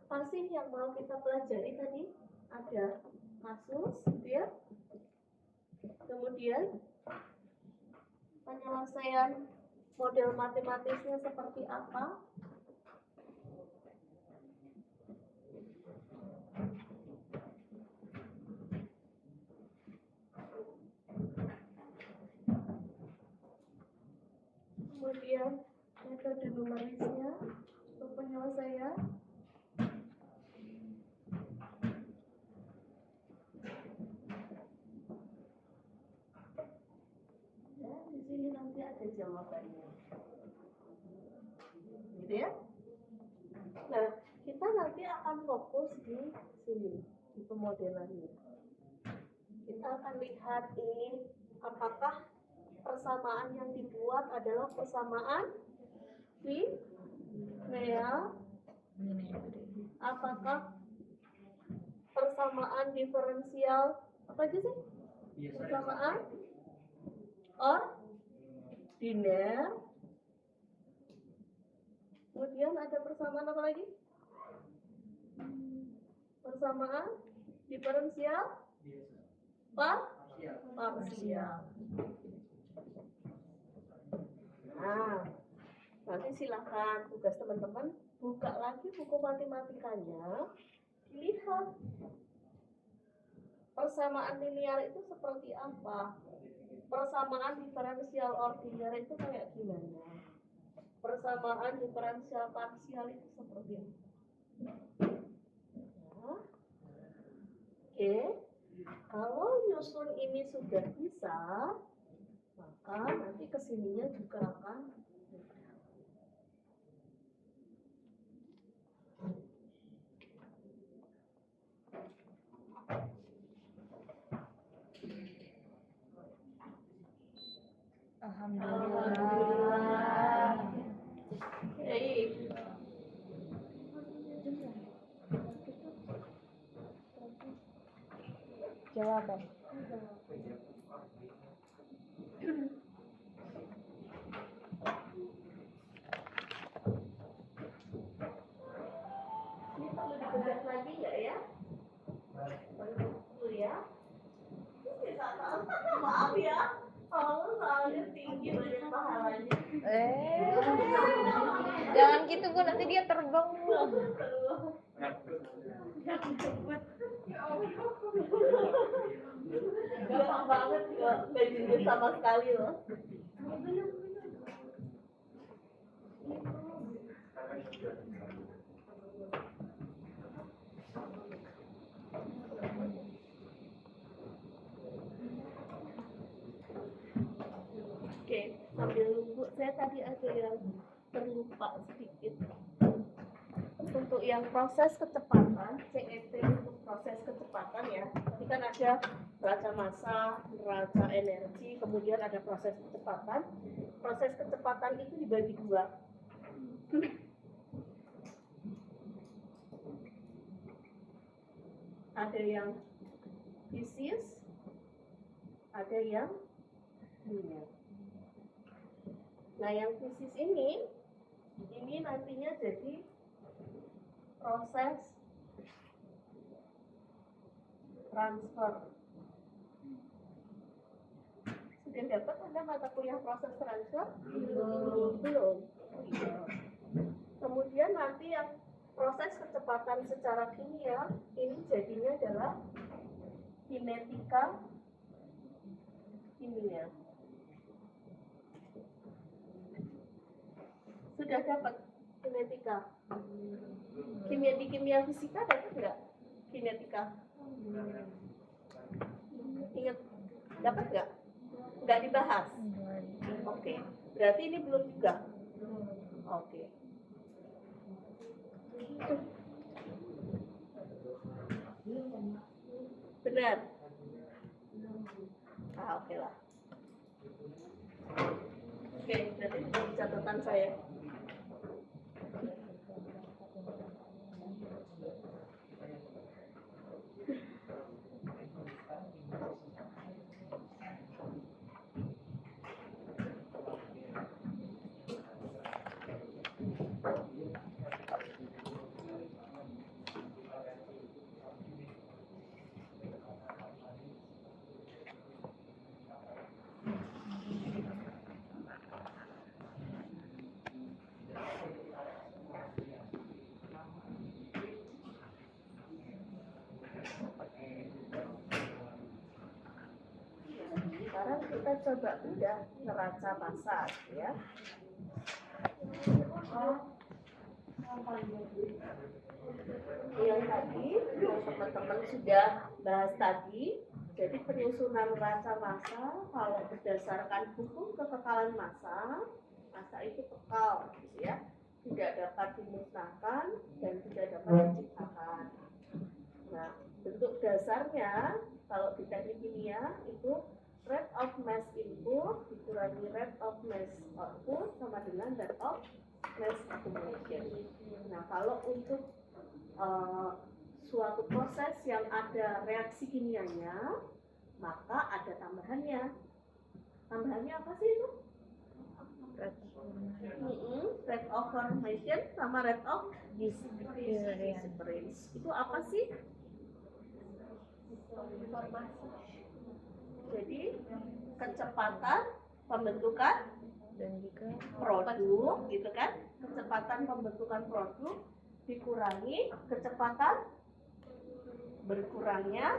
apa sih yang mau kita pelajari tadi? Ada kasus, gitu ya. Kemudian penyelesaian model matematisnya seperti apa? Kemudian metode numerisnya untuk penyelesaian. Ya, di sini nanti ada jawabannya. Gitu ya. Nah, kita nanti akan fokus di sini, di pemodelannya. Kita akan lihat ini apakah persamaan yang dibuat adalah persamaan linear, apakah persamaan diferensial, apa aja sih? Persamaan ordiner. Kemudian ada persamaan apa lagi? Persamaan diferensial parsial. Nah, nanti silakan tugas teman-teman buka lagi buku matematikanya, dilihat persamaan linear itu seperti apa, persamaan diferensial ordiner itu kayak gimana, persamaan diferensial parsial itu seperti apa. Nah, oke, kalau nyusun ini sudah bisa, maka nanti kesininya juga akan Alhamdulillah. Baik. Jawaban. Ini perlu dibedah lagi nggak ya? Perlu ya. Maaf ya, kalau soalnya tinggi banyak pahalanya. Jangan gitu Bu, nanti dia terbang Bu. Gampang banget nggak jujur sama sekali loh. Oke, sambil nunggu, saya tadi ada yang terlupa sedikit. Untuk yang proses kecepatan, CET untuk proses kecepatan ya. Ini kan ada neraca massa, neraca energi, kemudian ada proses kecepatan. Proses kecepatan itu dibagi dua. Ada yang fisis, ada yang linear. Nah, yang fisis ini nantinya jadi proses transfer. Sudah dapat Anda mata kuliah proses transfer? Belum. Kemudian nanti yang proses kecepatan secara kimia ini jadinya adalah kinetika kimia. Sudah dapat kinetika. Di kimia fisika dapat nggak kinetika? Ingat, dapat nggak? Nggak dibahas. Oke, berarti ini belum juga. Oke. Benar. Oke lah. Oke, berarti itu catatan saya. Sekarang kita coba udah neraca massa ya. Yang tadi yang teman-teman sudah bahas tadi, jadi penyusunan neraca massa kalau berdasarkan hukum kekekalan massa, massa itu kekal gitu ya, tidak dapat dimusnahkan dan tidak dapat diciptakan. Nah, bentuk dasarnya kalau di teknik kimia itu rate of mass input dikurangi rate of mass output sama dengan rate of mass accumulation. Nah, kalau untuk suatu proses yang ada reaksi kimianya, maka ada tambahannya. Tambahannya apa sih itu? Rate of formation sama rate of disappearance. Itu apa sih? Jadi kecepatan pembentukan Dan juga produk gitu kan, kecepatan pembentukan produk dikurangi kecepatan berkurangnya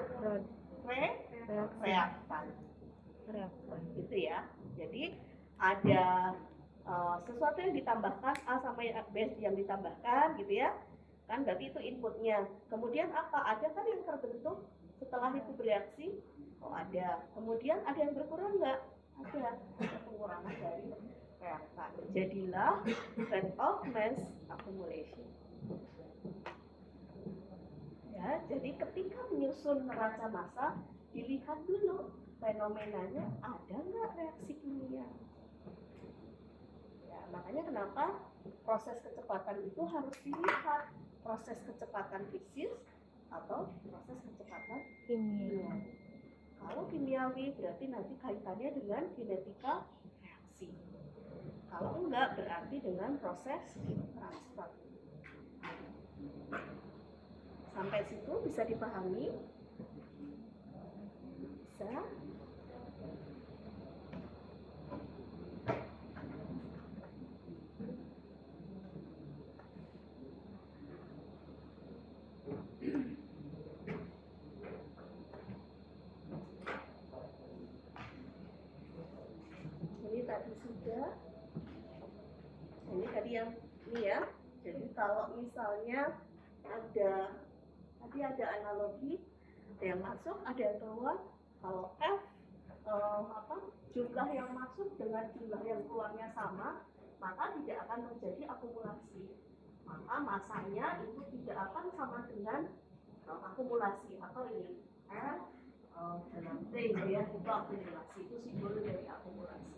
reaktan gitu ya. Jadi ada sesuatu yang ditambahkan, A sama B yang ditambahkan gitu ya kan, berarti itu inputnya. Kemudian apa, ada kan yang terbentuk setelah itu bereaksi? Oh ada. Kemudian ada yang berkurang nggak? Ada pengurangan dari reaktan. Jadilah rate of mass accumulation ya. Jadi ketika menyusun neraca massa, dilihat dulu fenomenanya ada nggak reaksi kimia. Ya, makanya kenapa proses kecepatan itu harus dilihat, proses kecepatan fisis atau proses kecepatan kimia. Kalau kimiawi berarti nanti kaitannya dengan kinetika reaksi. Kalau enggak berarti dengan proses transfer. Sampai situ bisa dipahami? Bisa? Ini tadi sudah. Ini tadi yang ini ya. Jadi kalau misalnya tadi ada analogi, ada yang masuk, ada yang keluar. Kalau F jumlah yang masuk dengan jumlah yang keluarnya sama, maka tidak akan terjadi akumulasi. Maka masanya itu tidak akan sama dengan akumulasi atau ini F dalam T ya, itu akumulasi, itu simbol dari akumulasi.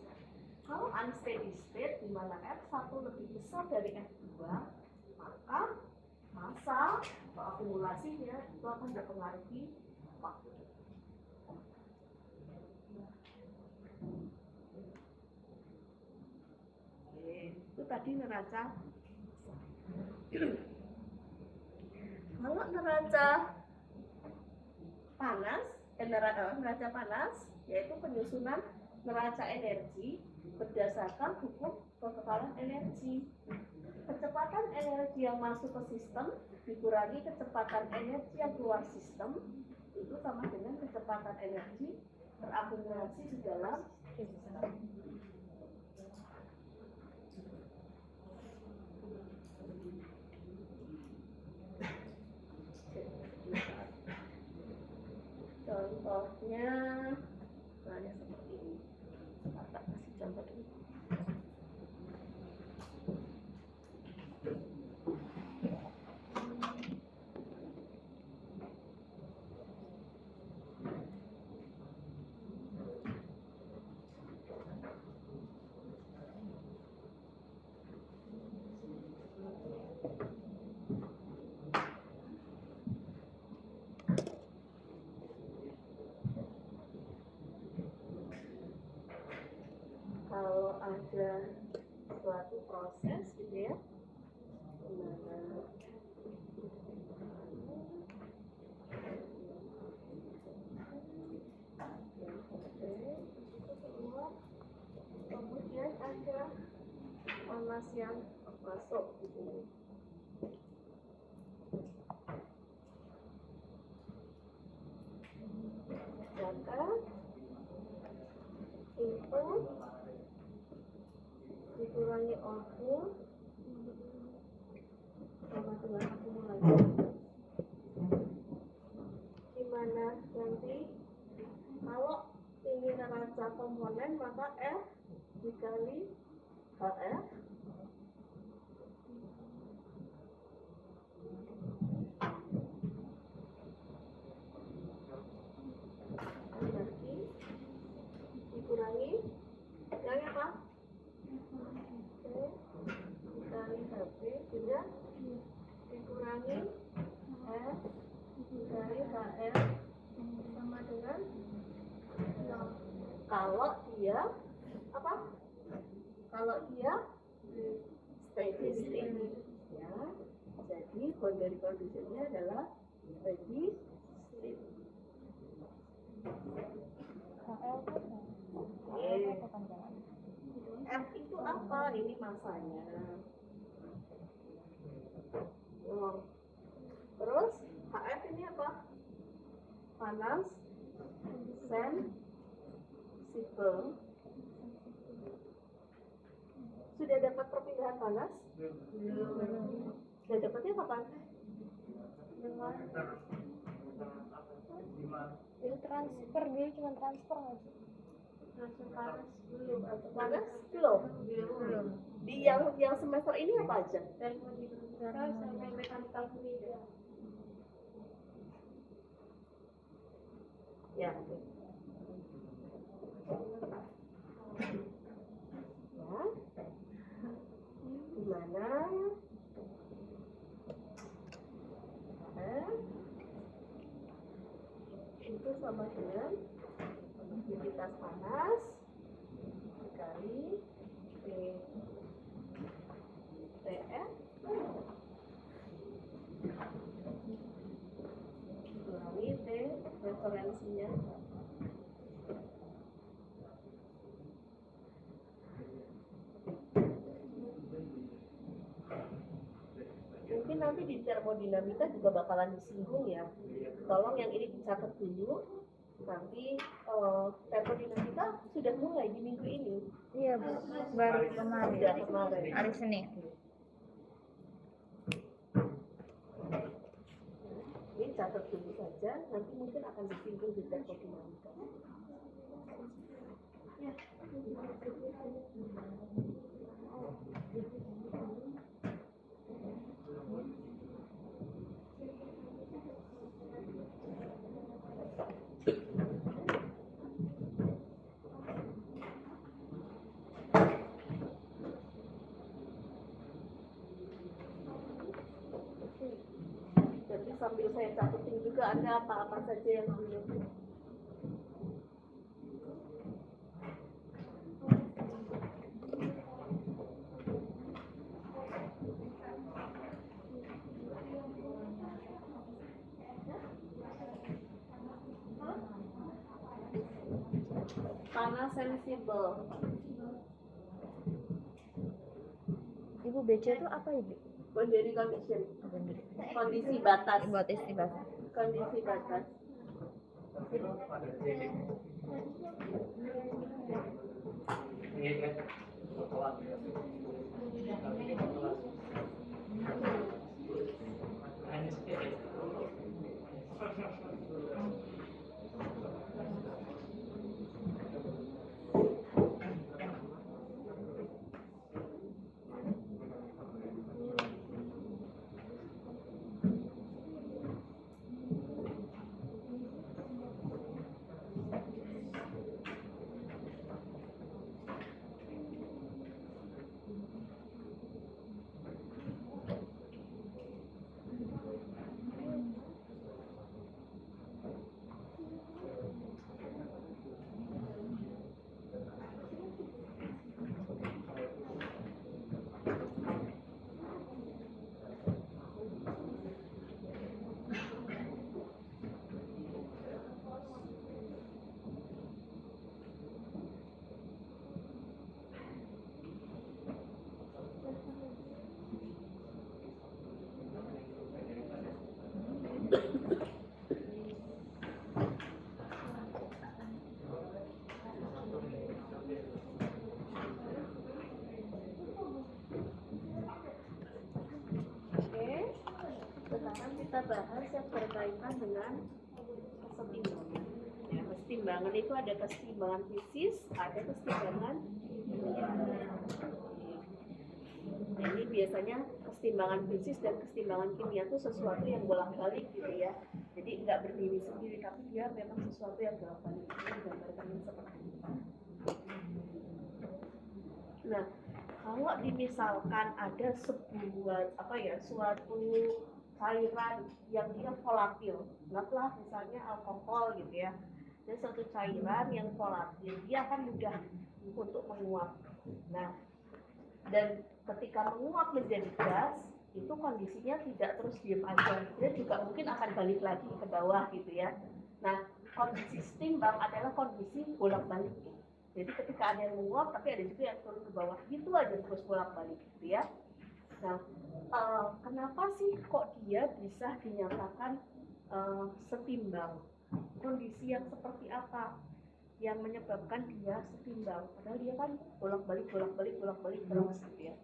Kalau unsteady state di mana F1 lebih besar dari F2, maka massa atau akumulasinya itu akan mempengaruhi waktu. Oke, itu tadi neraca. Kalau neraca panas, neraca panas yaitu penyusunan neraca energi berdasarkan hukum kekekalan energi. Kecepatan energi yang masuk ke sistem dikurangi kecepatan energi yang keluar sistem itu sama dengan kecepatan energi terakumulasi di dalam sistem. Contohnya seperti ini. Kakak kasih contoh dulu. Kalau ada suatu proses gitu ya, kemudian ada panas yang masuk gitu. Maka input dikurangi output sama dengan akumulasi, dimana nanti kalau ini neraca komponen maka F dikali HF dikurangi yang apa? Dikali HP juga dikurangi F dikali HF sama dengan 0. Kalau dia apa? Kalau dia steady state ya. Jadi boundary conditionnya adalah steady state. HL kan apa panjangan? F itu apa? Ini masanya. Oh. Terus HF ini apa? Panas, sensible. Sudah dapat perpindahan panas? Belum. Sudah dapatnya kapan? Itu transfer dia cuma transfer nggak sih? Langsung panas belum atau Panas? Belum. belum Di yang semester ini apa aja? termodinamika sampai mekanikal fluida. Ya. Ya. Gimana? Itu sama dengan aktivitas panas dikali TF kurangi T referensinya. Mungkin nanti di termodinamika juga bakalan disinggung ya. Tolong yang ini dicatat dulu. Nanti termodinamika sudah mulai di minggu ini. Iya Bu, baru kemarin. Sudah kemarin. Hari Senin. Ini catat dulu saja. Nanti mungkin akan disinggung di termodinamika. Jadi sambil saya catetin juga ada apa-apa saja yang belum. Panas sensibel. Ibu BC itu apa Ibu? Boundary condition. Apa ini? Kondisi batas. Buat istibah. Kondisi batas. Sekarang kita bahas yang berkaitan dengan kesetimbangan. Ya, kesetimbangan itu ada kesetimbangan fisis, ada kesetimbangan kimia. Nah, ini biasanya kesetimbangan fisis dan kesetimbangan kimia itu sesuatu yang bolak-balik gitu ya. Jadi nggak berdiri sendiri, tapi dia memang sesuatu yang bolak-balik. Ini digambarkan seperti ini. Nah, kalau dimisalkan ada sebuah suatu cairan yang dia volatil, anggaplah misalnya alkohol gitu ya, dan suatu cairan yang volatil, dia akan mudah untuk menguap. Nah, dan ketika menguap menjadi gas, itu kondisinya tidak terus diam aja, dia juga mungkin akan balik lagi ke bawah gitu ya. Nah, kondisi setimbang adalah kondisi bolak-balik. Jadi ketika ada yang menguap tapi ada juga yang turun ke bawah, gitu aja terus bolak-balik gitu ya. Nah, kenapa sih kok dia bisa dinyatakan setimbang? Kondisi yang seperti apa yang menyebabkan dia setimbang? Padahal dia kan bolak-balik terus gitu ya.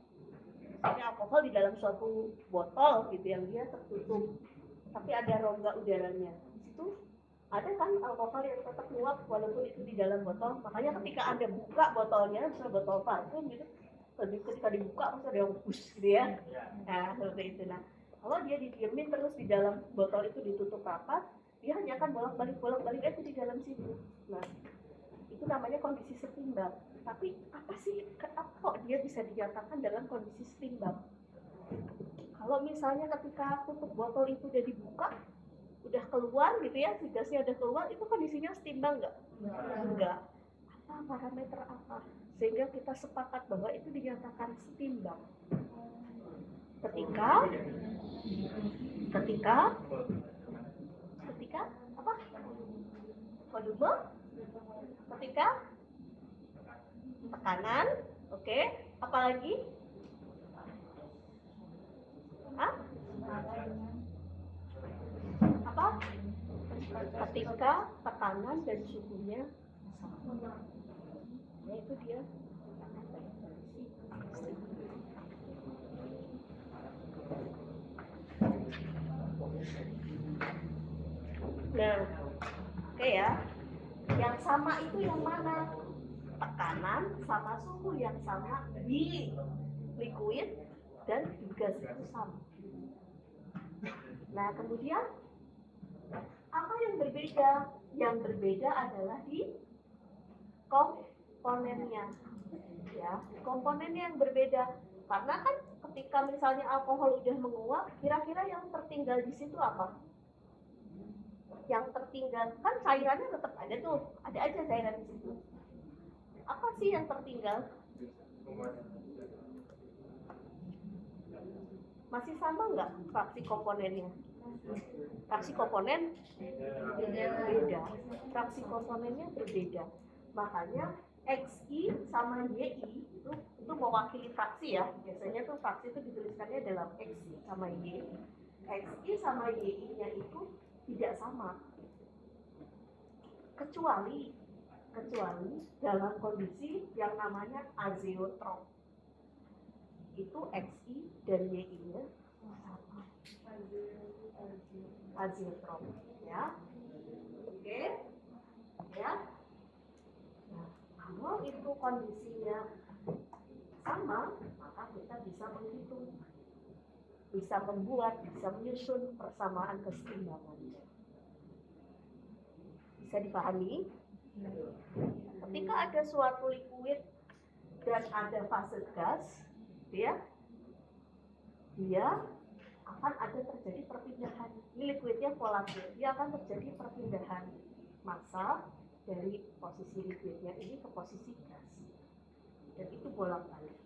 Misalnya alkohol di dalam suatu botol gitu yang dia tertutup, tapi ada rongga udaranya. Di situ ada kan alkohol yang tetap menguap walaupun itu di dalam botol. Makanya ketika Anda buka botolnya, misalnya botol parfum gitu, ketika dibuka harus ada yang push gitu ya. Nah, seperti itu. Nah, kalau dia didiemin terus di dalam botol itu ditutup rapat, dia hanya akan bolak-balik aja di dalam situ. Nah, itu namanya kondisi setimbang. Tapi apa sih, kenapa kok dia bisa dinyatakan dalam kondisi setimbang? Kalau misalnya ketika tutup botol itu udah dibuka, udah keluar gitu ya, si gasnya udah keluar, itu kondisinya setimbang nggak? Enggak. Apa parameter apa sehingga kita sepakat bahwa itu dinyatakan setimbang? Ketika apa? Volume, ketika tekanan, oke. Apalagi? Hah? Apa? Ketika tekanan dan suhunya sama. Nah, itu dia. Nah, oke ya. Yang sama itu yang mana? Tekanan sama suhu yang sama di liquid dan di gas itu sama. Nah, kemudian apa yang berbeda? Yang berbeda adalah di komponennya. Ya, komponennya yang berbeda. Karena kan ketika misalnya alkohol udah menguap, kira-kira yang tertinggal di situ apa? Yang tertinggal kan cairannya tetap ada tuh, ada aja cairan di situ. Apa sih yang tertinggal? Masih sama nggak fraksi komponennya? Fraksi komponen beda. Fraksi komponennya berbeda. Makanya XI sama YI itu mewakili fraksi ya. Biasanya tuh fraksi itu dituliskannya dalam XI sama YI. XI sama YI-nya itu tidak sama. Kecuali dalam kondisi yang namanya azeotrop. Itu XI dan YI-nya sama. Azeotrop ya. Oke. Ya. Nah, kalau itu kondisinya sama, maka kita bisa menghitung, bisa membuat, bisa menyusun persamaan keseimbangan. Bisa dipahami? Ketika ada suatu liquid dan ada fase gas, dia akan ada terjadi perpindahan. Ini liquidnya volatil, dia akan terjadi perpindahan massa dari posisi liquidnya ini ke posisi gas, dan itu bolak-balik.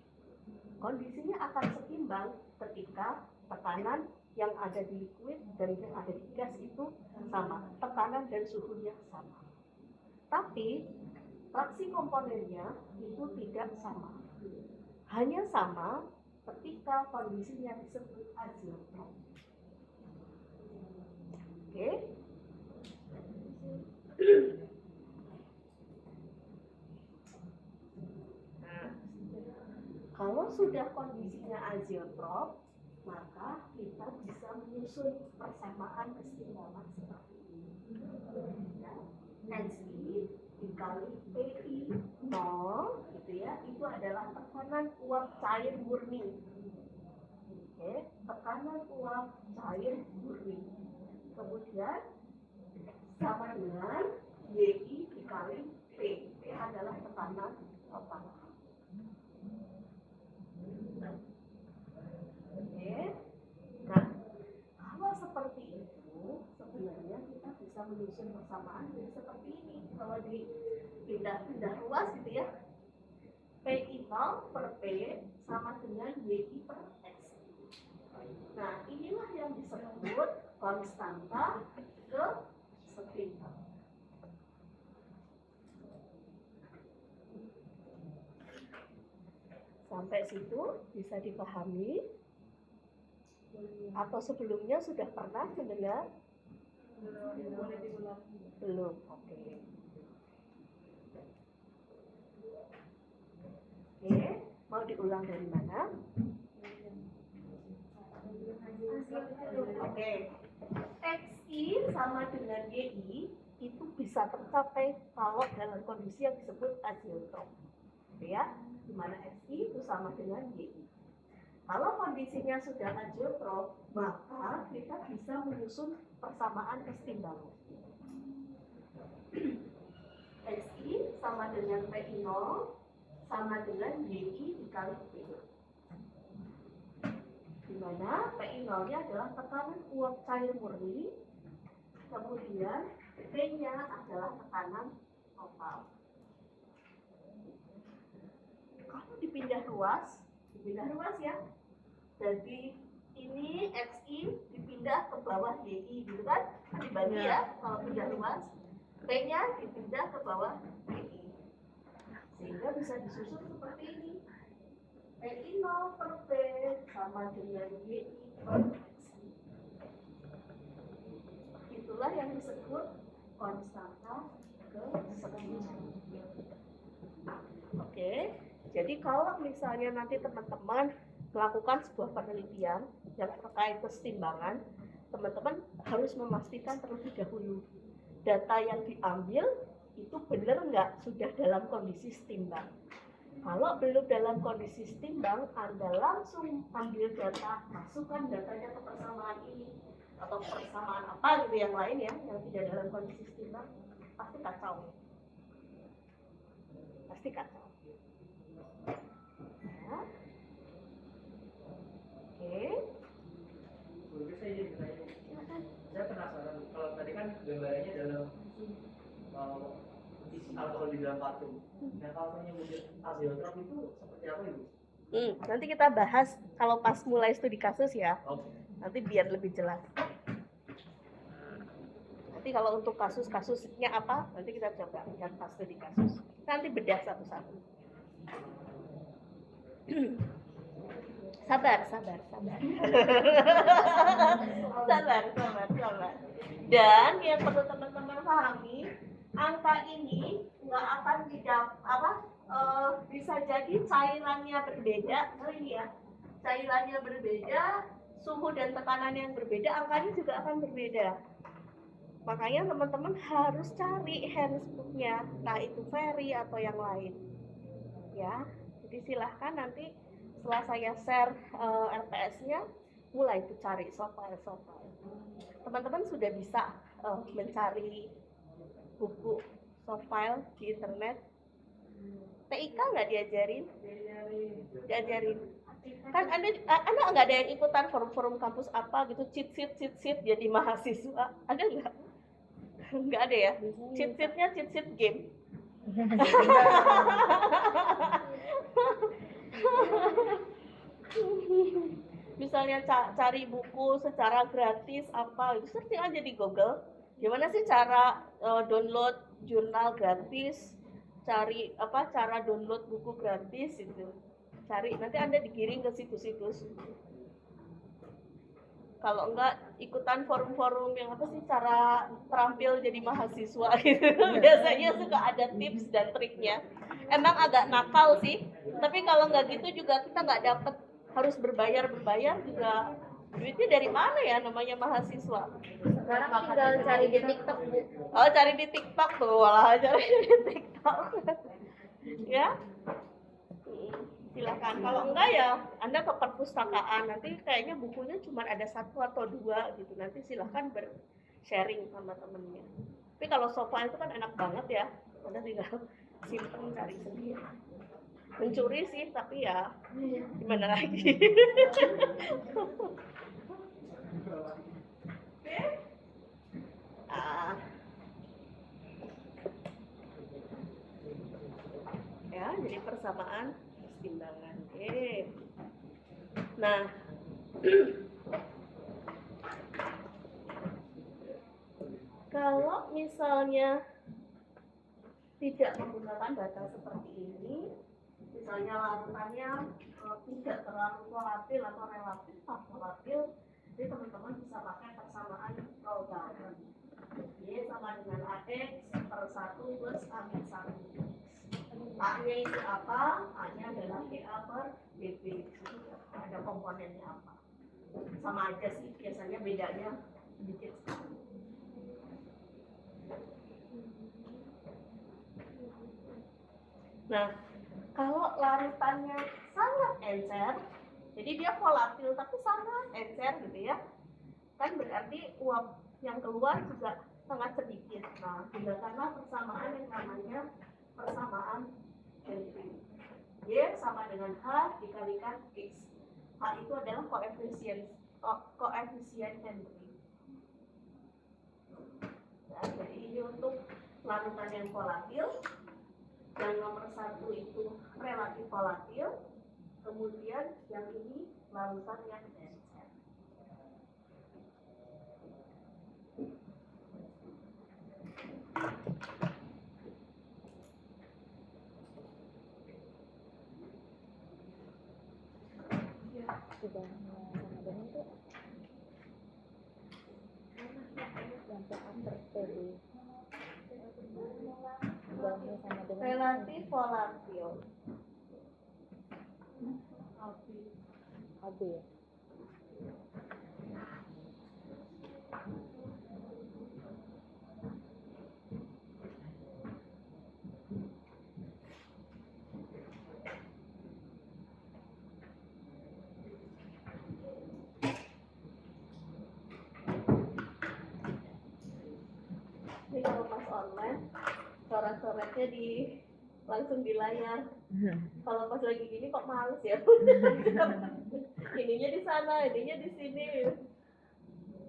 Kondisinya akan seimbang ketika tekanan yang ada di liquid dan yang ada di gas itu sama, tekanan dan suhunya sama. Tapi fraksi komponennya itu tidak sama. Hanya sama ketika kondisinya disebut azeotrop. Oke. Nah, kalau sudah kondisinya azeotrop, maka kita bisa menyusun persamaan keseimbangan seperti ini. XI dikali PI 0 gitu ya, itu adalah tekanan uap cair murni. Oke, tekanan uap cair murni. Kemudian sama dengan YI dikali P. P adalah tekanan total. Oke. Nah, kalau seperti itu sebenarnya kita bisa menyusun persamaan jadi seperti ini. Kalau dipindah ruas gitu ya, PI 0 per P sama dengan YI per X. Nah, inilah yang disebut konstanta kesetimbang. Sampai situ bisa dipahami? Atau sebelumnya sudah pernah mendengar? Belum, oke. Oke, mau diulang dari mana? Oke, XI sama dengan YI itu bisa tercapai kalau dalam kondisi yang disebut azeotrop. Ya, di mana XI itu sama dengan YI. Kalau kondisinya sudah azeotrop, maka kita bisa menyusun persamaan kesetimbangan. XI sama dengan PI0 sama dengan YI dikali P. Di mana PI0-nya adalah tekanan uap cair murni, kemudian P-nya adalah tekanan total. Kalau dipindah ruas ya. Jadi ini XI dipindah ke bawah YI gitu kan? Dibagi ya kalau pindah ruas. P-nya dipindah ke bawah YI. Sehingga bisa disusun seperti ini. PI0 per P sama dengan YI per XI. Itulah yang disebut konstanta kesetimbangan. Oke, jadi kalau misalnya nanti teman-teman melakukan sebuah penelitian yang terkait kesetimbangan, teman-teman harus memastikan terlebih dahulu data yang diambil itu benar nggak sudah dalam kondisi setimbang. Kalau belum dalam kondisi setimbang, Anda langsung ambil data, masukkan datanya ke persamaan ini atau persamaan apa gitu yang lain ya, yang tidak dalam kondisi setimbang, pasti kacau. Pasti kacau. Ya. Oke. Saya penasaran, kalau tadi kan gambarannya dalam isi alkohol di dalam vakum. Nah, kalau menyebut azeotrop itu seperti apa, Ibu? Nanti kita bahas kalau pas mulai studi kasus ya. Oke. Nanti biar lebih jelas. Nanti kalau untuk kasus-kasusnya apa, nanti kita coba yang pas studi kasus. Nanti bedah satu-satu. Sabar. sabar. Dan yang perlu teman-teman pahami, angka ini nggak akan bisa jadi cairannya berbeda, cairannya berbeda, suhu dan tekanan yang berbeda, angkanya juga akan berbeda. Makanya teman-teman harus cari handsbooknya, entah itu Ferry atau yang lain. Ya, jadi silahkan nanti setelah saya share RPS-nya, mulai itu cari softfile. Teman-teman sudah bisa mencari buku softfile di internet. TIK nggak diajarin? Diajarin. Kan Anda nggak ada yang ikutan forum-forum kampus apa gitu, cheat sheet jadi mahasiswa, ada nggak? Nggak ada ya? Cheat sheet game. Misalnya cari buku secara gratis apa itu, searching aja di Google. Gimana sih cara download jurnal gratis? Cari cara download buku gratis itu. Cari, nanti Anda digiring ke situs-situs. Kalau enggak ikutan forum-forum yang cara terampil jadi mahasiswa gitu. Biasanya suka ada tips dan triknya. Emang agak nakal sih, tapi kalau enggak gitu juga kita enggak dapat, harus berbayar juga. Duitnya dari mana ya, namanya mahasiswa? Sekarang tinggal cari di TikTok, Bu. Oh, cari di TikTok tuh, malah cari di TikTok. Ya. Silakan. Kalau enggak ya Anda ke perpustakaan, nanti kayaknya bukunya cuma ada 1 atau 2 gitu. Nanti silakan sharing sama temennya. Tapi kalau softfile itu kan enak banget ya, Anda tinggal simpen cari sendiri. Mencuri sih, tapi ya gimana lagi. Ya, jadi persamaan kesetimbangan. Oke. Nah, kalau misalnya tidak menggunakan data seperti ini, Misalnya larutannya tidak terlalu volatil atau relatif volatil, jadi teman-teman bisa pakai persamaan Roldan. Y sama dengan AX per 1 plus A-1. A-nya itu apa? A-nya adalah PA per BP. Ada komponennya apa? Sama aja sih, biasanya bedanya sedikit sekali. Nah, kalau larutannya sangat encer, jadi dia volatil tapi sangat encer gitu ya, kan berarti uap yang keluar juga sangat sedikit. Nah, gunakanlah persamaan yang namanya persamaan Henry. Y sama dengan H dikalikan X. H itu adalah koefisien Henry. Nah, jadi ini untuk larutan yang volatil. Yang nomor 1 itu relatif volatil, kemudian yang ini larutan yang encer. Sebahnya sama dengan tuh sampai after TB. Sebahnya sama dengan Relatif volatil. AB ya. Ini kalau pas online, coret-coretnya langsung di layar. Kalau pas lagi gini kok males ya. Ininya di sana, ininya di sini.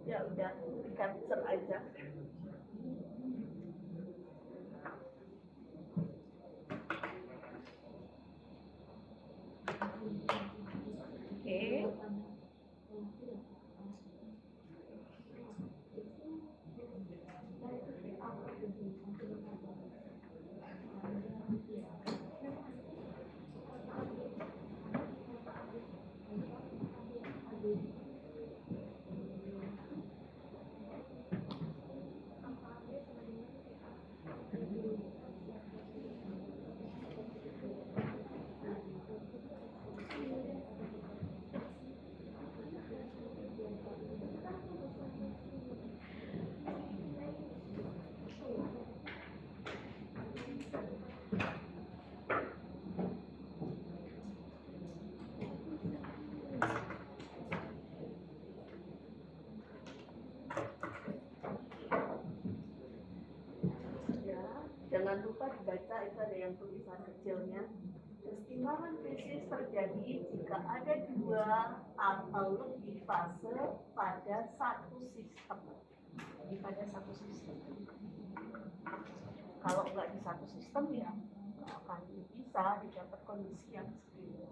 Ya udah, di capture aja. Oke. Jangan lupa dibaca, itu ada yang tulisan kecilnya. Keseimbangan fisis terjadi jika ada 2 atau lebih fase pada satu sistem. Jadi pada satu sistem. Kalau nggak di satu sistem ya nggak akan bisa didapat kondisi yang seperti itu.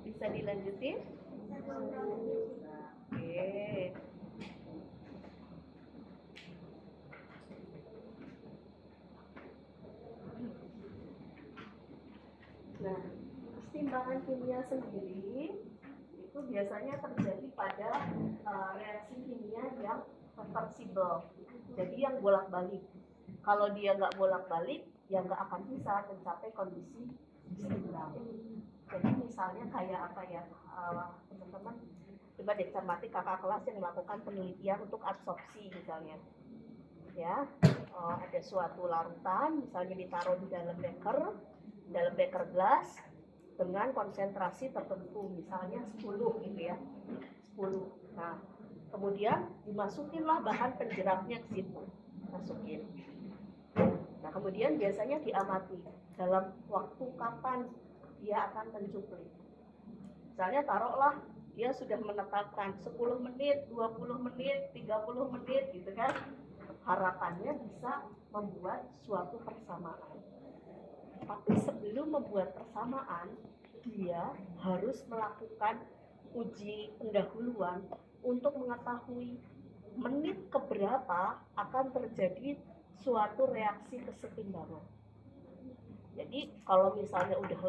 Bisa dilanjutin? Oke. Nah, keseimbangan kimia sendiri itu biasanya terjadi pada reaksi kimia yang reversible. Jadi yang bolak-balik. Kalau dia nggak bolak-balik, ya nggak akan bisa mencapai kondisi seimbang. Jadi misalnya kayak apa ya, teman-teman coba deh cermati kakak kelas yang melakukan penelitian untuk absorpsi misalnya. Ya, ada suatu larutan misalnya ditaruh di dalam beker gelas dengan konsentrasi tertentu, misalnya 10 gitu ya, 10. Nah, kemudian dimasukinlah bahan penjeraknya ke situ, masukin. Nah, kemudian biasanya diamati dalam waktu kapan dia akan mencuplik. Misalnya taruhlah dia sudah menetapkan 10 menit, 20 menit, 30 menit gitu kan. Harapannya bisa membuat suatu persamaan. Tapi sebelum membuat persamaan, dia harus melakukan uji pendahuluan untuk mengetahui menit keberapa akan terjadi suatu reaksi kesetimbangan. Jadi kalau misalnya udah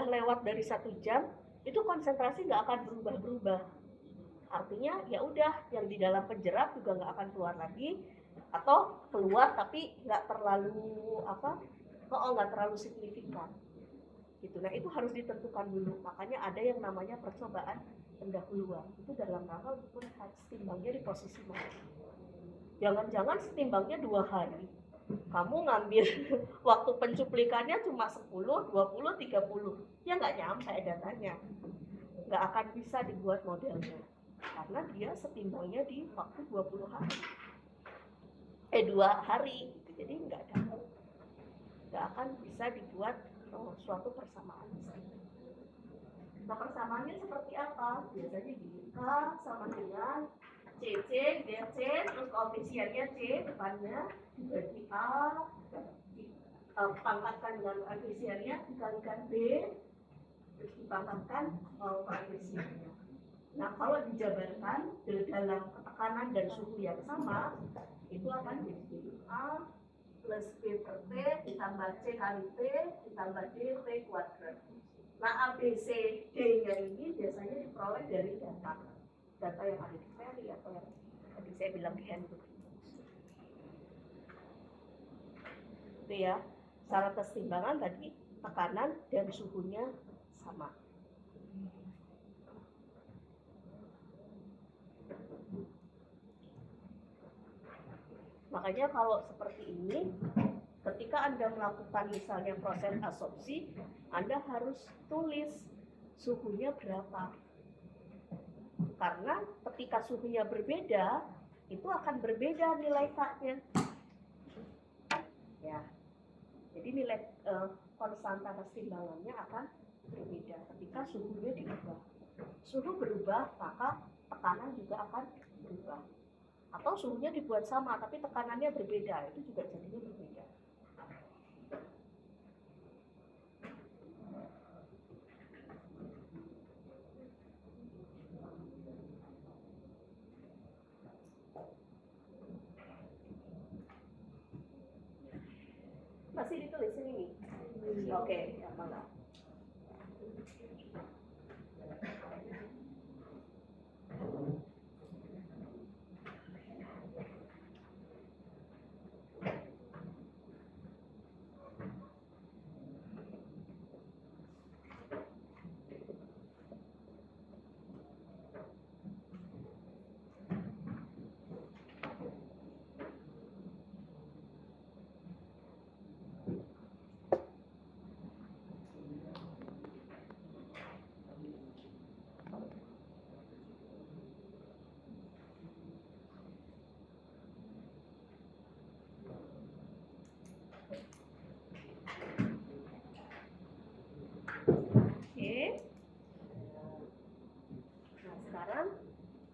lewat dari 1 jam, itu konsentrasi nggak akan berubah-berubah. Artinya ya udah, yang di dalam penjerap juga nggak akan keluar lagi, atau keluar tapi nggak terlalu signifikan. Gitu. Nah itu harus ditentukan dulu. Makanya ada yang namanya percobaan pendahuluan. Itu dalam rangka untuk melihat setimbangnya di posisi mana. Jangan-jangan setimbangnya 2 hari. Kamu ngambil waktu pencuplikannya cuma 10, 20, 30. Ya nggak nyampe datanya. Nggak akan bisa dibuat modelnya. Karena dia setimbangnya di waktu 20 hari. 2 hari. Gitu. Jadi nggak akan bisa dibuat suatu persamaan. Nah persamaannya seperti apa? Biasanya gini, K sama dengan CC, DC, terus koefisiennya C depannya dibagi A, dipangkatkan dengan koefisiennya, dikalikan B, terus dipangkatkan koefisiennya. Nah kalau dijabarkan dalam tekanan dan suhu yang sama, itu akan jadi A plus B per T ditambah C kali T ditambah D T kuadrat. Nah A, B, C, D-nya ini biasanya diperoleh dari data yang ada di Perry atau yang tadi saya bilang di handbook. Itu ya, syarat kesetimbangan tadi tekanan dan suhunya sama. Makanya kalau seperti ini, ketika Anda melakukan misalnya proses absorpsi, Anda harus tulis suhunya berapa. Karena ketika suhunya berbeda, itu akan berbeda nilai K-nya. Ya. Jadi nilai konstanta kesetimbangannya akan berbeda ketika suhunya diubah. Suhu berubah, maka tekanan juga akan berubah. Atau suhunya dibuat sama tapi tekanannya berbeda, itu juga jadinya berbeda. Masih ditulisin ini? Oke, ya mana?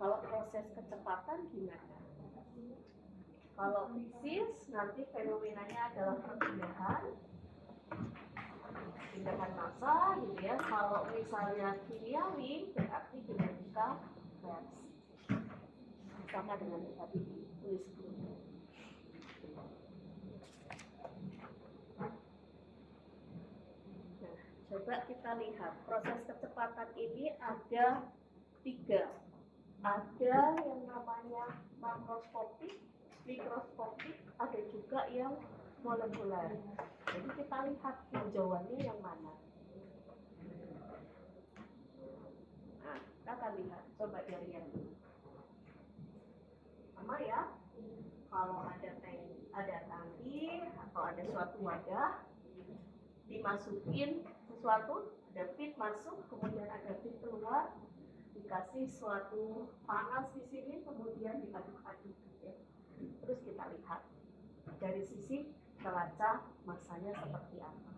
Kalau proses kecepatan gimana? Kalau fisis nanti fenomenanya adalah perpindahan massa gitu ya. Kalau misalnya kimiawi berarti dinamika reaksi. Sama dengan yang tadi ditulis sebelumnya. Nah, coba kita lihat proses kecepatan ini ada 3. Ada yang namanya makroskopik, mikroskopik, ada juga yang molekuler. Jadi kita lihat hijauannya yang mana. Nah, kita akan lihat. Coba dari yang ini. Sama ya. Kalau ada tangki atau ada suatu wadah, dimasukin sesuatu, ada pit masuk, kemudian ada pit keluar. Dikasih suatu panas di sini, kemudian diaduk-aduk ya. Terus kita lihat dari sisi neraca massanya seperti apa.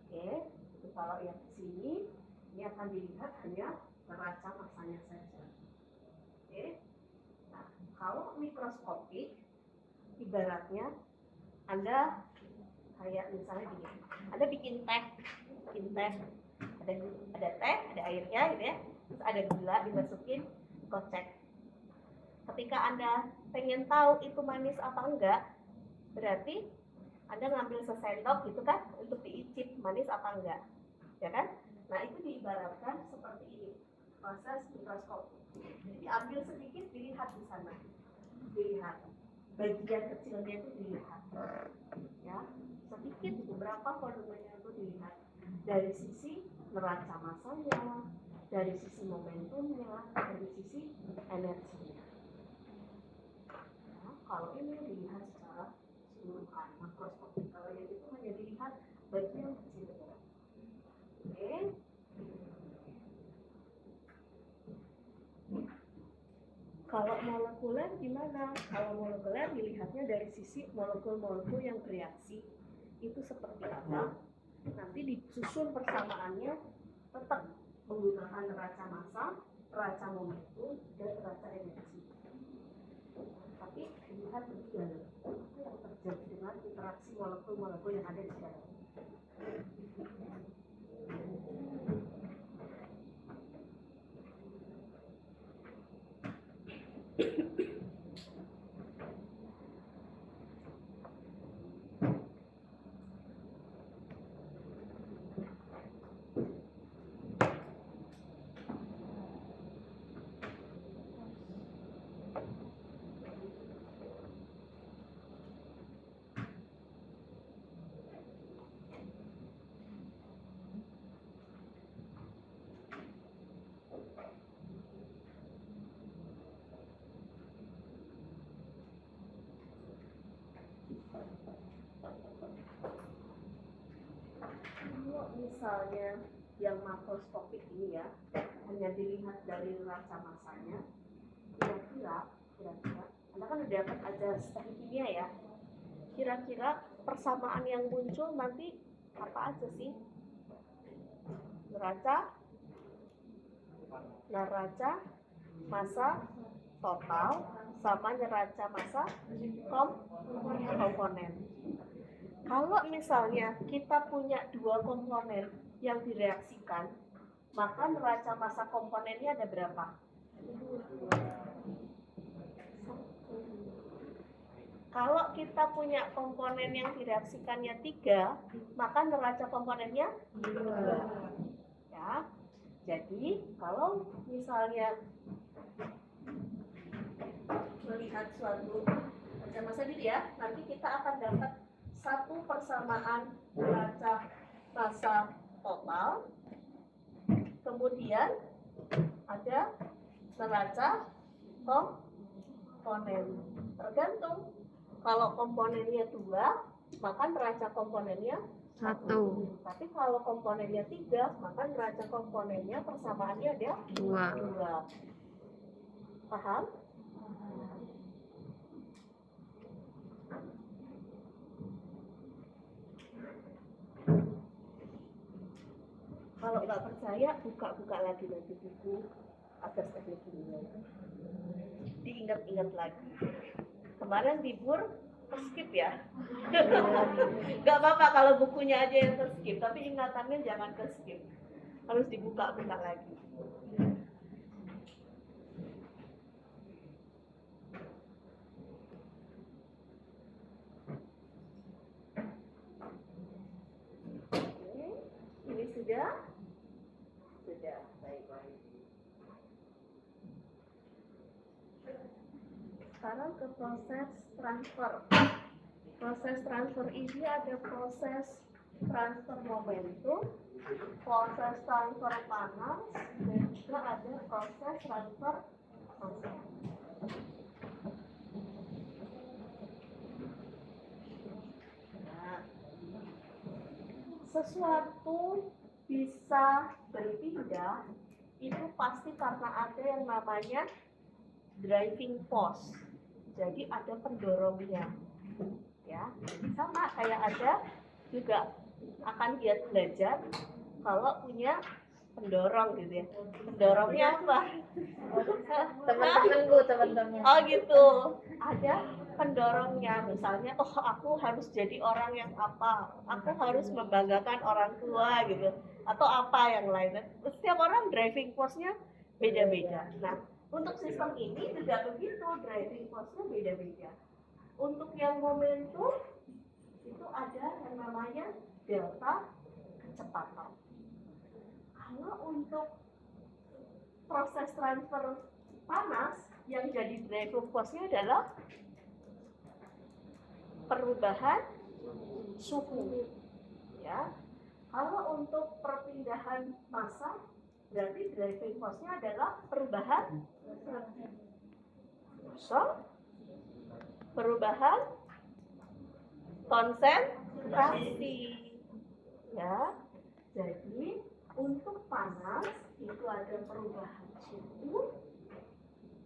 Oke, itu kalau yang di sini. Ini akan dilihat hanya neraca masanya saja. Oke. Nah, kalau mikroskopik, ibaratnya Anda kayak misalnya gini, Anda bikin teh, ada teh, ada airnya gitu ya, terus ada gula dimasukin, kocek. Ketika Anda pengen tahu itu manis apa enggak, berarti Anda ngambil sesendok gitu kan untuk diicip manis apa enggak, ya kan? Nah itu diibaratkan seperti ini proses mikroskop. Jadi ambil sedikit dilihat di sana, dilihat bagian kecilnya itu dilihat, ya sedikit beberapa volumenya itu dilihat dari sisi neraca masanya, dari sisi momentumnya, dari sisi energinya. Nah, kalau ini dilihat secara keseluruhan makroskopik, kalau yang itu hanya dilihat bagian kecil. Oke. Kalau molekuler gimana? Kalau molekuler dilihatnya dari sisi molekul-molekul yang bereaksi itu seperti apa. Nanti disusun persamaannya tetap menggunakan neraca massa, neraca momentum, dan neraca energi. Tapi dilihat lebih dalam apa yang terjadi dengan interaksi molekul-molekul yang ada di dalam. Kalau misalnya yang makroskopik ini ya hanya dilihat dari neraca massanya, kira-kira Anda kan udah dapat ajas teknik kimia ya, kira-kira persamaan yang muncul nanti apa aja sih? Neraca massa total sama neraca massa komponen. Kalau misalnya kita punya dua komponen yang direaksikan, maka neraca massa komponennya ada berapa? Kalau kita punya komponen yang direaksikannya 3, maka neraca komponennya 2. Ya. Jadi, kalau misalnya melihat suatu neraca massa gitu ya, nanti kita akan dapat satu persamaan neraca massa total, kemudian ada neraca komponen. Tergantung, kalau komponennya 2, maka neraca komponennya 1. Tapi kalau komponennya 3, maka neraca komponennya persamaannya ada 2. Paham? Kalau nggak percaya, buka-buka lagi nanti buku atas teknik kimia. Diingat-ingat lagi. Kemarin libur skip ya. Nggak apa-apa kalau bukunya aja yang skip, tapi ingatannya jangan skip. Harus dibuka-buka lagi. Oke, ini sudah. Baik-baik. Sekarang ke proses transfer. Proses transfer ini ada proses transfer momentum, proses transfer panas, dan juga ada proses transfer massa. Nah, sesuatu bisa berpindah itu pasti karena ada yang namanya driving force. Jadi ada pendorongnya, ya. Sama kayak ada juga akan giat belajar kalau punya pendorong gitu ya. Pendorongnya apa? Teman-teman. Oh gitu. Ada pendorongnya, misalnya, oh aku harus jadi orang yang apa, aku harus membanggakan orang tua gitu, atau apa yang lain. Setiap orang driving force-nya beda-beda. Nah, untuk sistem ini tidak begitu, driving force-nya beda-beda. Untuk yang momentum itu ada yang namanya delta kecepatan. Kalau untuk proses transfer panas yang jadi driving force-nya adalah perubahan suhu, ya. Kalau untuk perpindahan massa, berarti driving force-nya adalah perubahan massa, perubahan konsentrasi, ya. Jadi untuk panas itu ada perubahan suhu,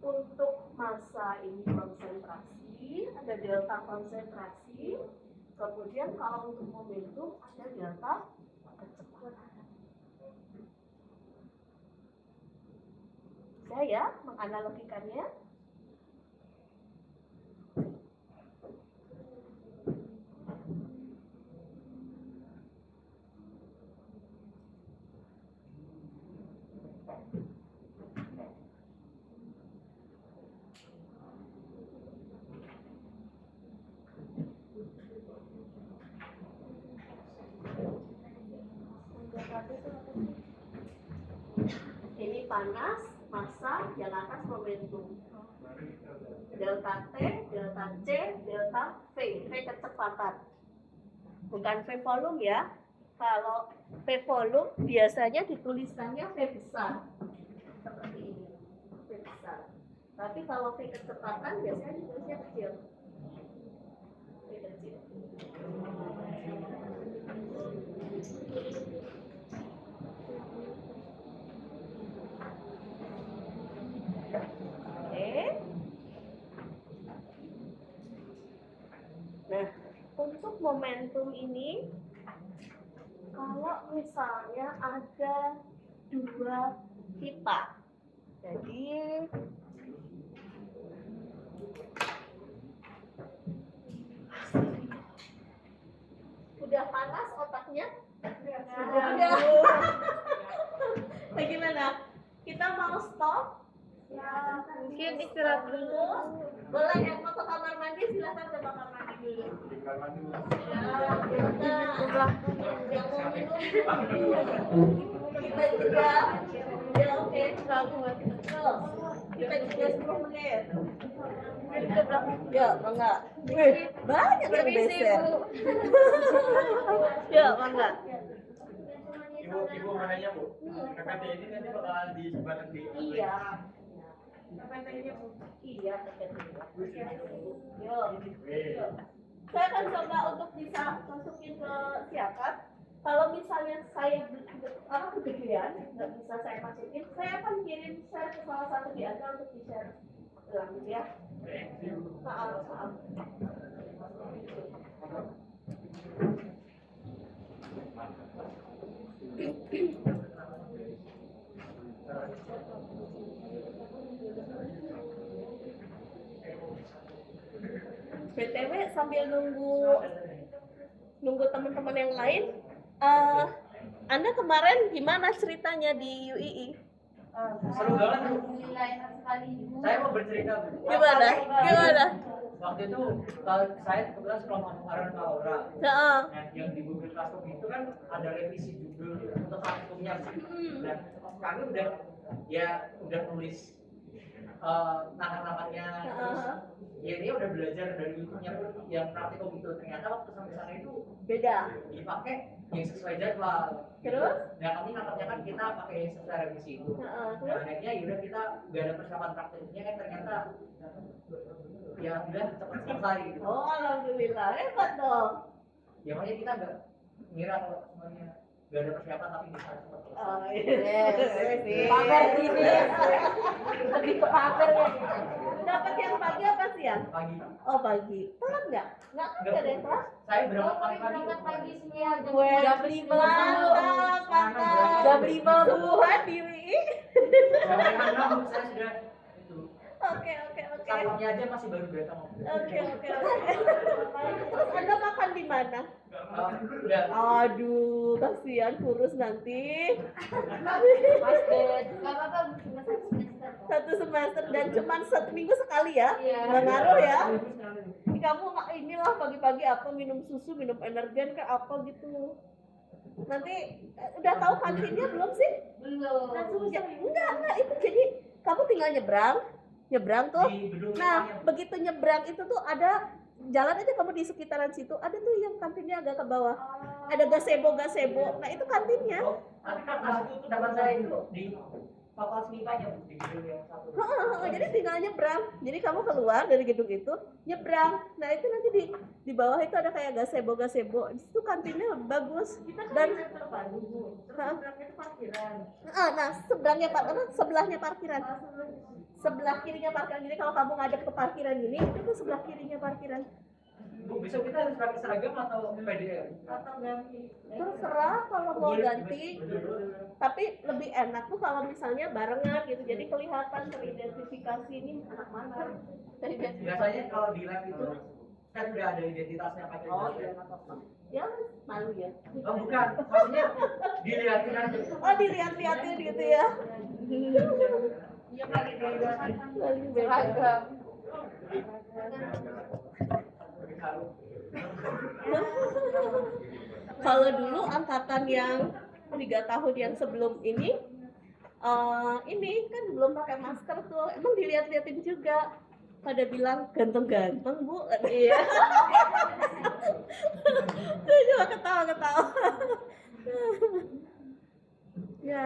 untuk massa ini konsentrasi, ada delta konsentrasi, kemudian kalau untuk momentum ada delta kecepatan. Saya menganalogikannya. Ini panas, massa, yang atas momentum. Delta T, delta C, delta V. V kecepatan. Bukan V volume ya. Kalau V volume biasanya ditulisannya V besar. Seperti ini. V besar. Tapi kalau V kecepatan biasanya ditulisnya kecil. V kecil. Nah, untuk momentum ini, kalau misalnya ada dua pipa, jadi udah panas otaknya? Udah. Bagaimana? Kita mau stop? Ya, Mungkin istirahat dulu. Boleh yang mau ke kamar mandi silahkan ke kamar mandi dulu. Ya, yang mau minum kita juga. Ya oke. Kita juga 10 menit. Ya, enggak. Banyak yang beser. Ya, enggak. Ibu mananya Bu? KKT ini nanti bakalan disebarkan di Iya. KKT-nya iya, KKT-nya. Yuk. Saya akan coba untuk bisa masukin ke siakat. Kalau misalnya saya kegedean, nggak bisa saya masukin, saya akan kirim share ke salah satu di Anda untuk di-share ulang ya. Maaf. BTW sambil nunggu teman-teman yang lain, Anda kemarin gimana ceritanya di UII? Seru banget Bu. Alhamdulillah enak sekali Ibu. Saya mau bercerita Bu. Gimana? Waktu itu kalau saya kebetulan sekelompok kemarin Aura. Heeh. Nah, yang di Google Classroom itu kan ada revisi judul untuk kurikulumnya sih. Dan kami udah nulis nakal-nakalnya, terus ya dia udah belajar dari YouTube-nya pun yang praktikum itu, ternyata waktu sampai sana itu Beda. dipakai yang sesuai jadwal. Terus? Nah kami nangkapnya kan kita pakai sesuai revisi itu. Nah akhirnya yaudah kita gak ada persiapan praktiknya kan ternyata ya udah cepat selesai gitu. Oh, alhamdulillah, hebat dong. Ya makanya kita nggak ngira kalau semuanya nggak ada persiapan tapi bisa cepat selesai. Oh, iya. Pamer ini. Lebih ke pamer ya. Dapat yang pagi apa siang? Pagi. Oh pagi. Telat nggak? Nggak kan nggak ada yang telat? Saya berangkat Kalau paling kami pagi. berangkat pagi semua Gue Jam 5. mantap, mantap. Jam 5, Bu. Subuhan Biwi. Jam 6 saya sudah itu. Oke, oke, oke. Satpamnya aja masih baru datang. Oke, oke, oke. Terus Anda makan di mana? Udah. Aduh, kasihan kurus nanti. Mas Ded. Gak apa-apa, cuma 1 semester kok. 1 semester dan cuman 1 minggu sekali ya? Iya. Nggak ngaruh ya? Kamu inilah pagi-pagi apa minum susu, minum energen ke apa gitu. Nanti udah tahu kantinnya belum sih? Belum. Ya, enggak itu jadi kamu tinggal nyebrang tuh. Di gedung Nah, depannya. begitu nyebrang itu tuh ada jalan aja kamu di sekitaran situ ada tuh yang kantinnya agak ke bawah. Ada gazebo. Nah, itu kantinnya. Oh, tapi kan pas itu teman saya itu di Fakultas MIPA nya di gedung yang satu. Jadi tinggal nyebrang. Jadi kamu keluar dari gedung itu, nyebrang. Nah, itu nanti di bawah itu ada kayak gazebo. Di situ kantinnya bagus. Dan terpadu, Bu. Terus seberangnya itu parkiran. nah, sebelahnya parkiran. Sebelah kirinya parkiran. Jadi kalau kamu ngadep ke parkiran ini, itu tuh sebelah kirinya parkiran. Bu, besok kita harus pakai seragam atau PDL? Atau ganti. Terserah kalau mau ganti. Tapi lebih enak tuh kalau misalnya barengan gitu. Jadi kelihatan teridentifikasi ini anak mana. Biasanya kalau di lab itu kan udah ada identitasnya pakai Oh, jas iya, ya. nggak apa-apa. Ya, malu ya. Oh bukan, maksudnya dilihatin aja. Oh, dilihat-lihatin gitu ya. Iya, pakai beda. Lagi beda. Seragam. Kalau dulu angkatan yang 3 tahun yang sebelum ini kan belum pakai masker tuh. Emang dilihat-lihatin juga. Pada bilang ganteng-ganteng, Bu. Iya. Saya cuma ketawa-ketawa. Ya.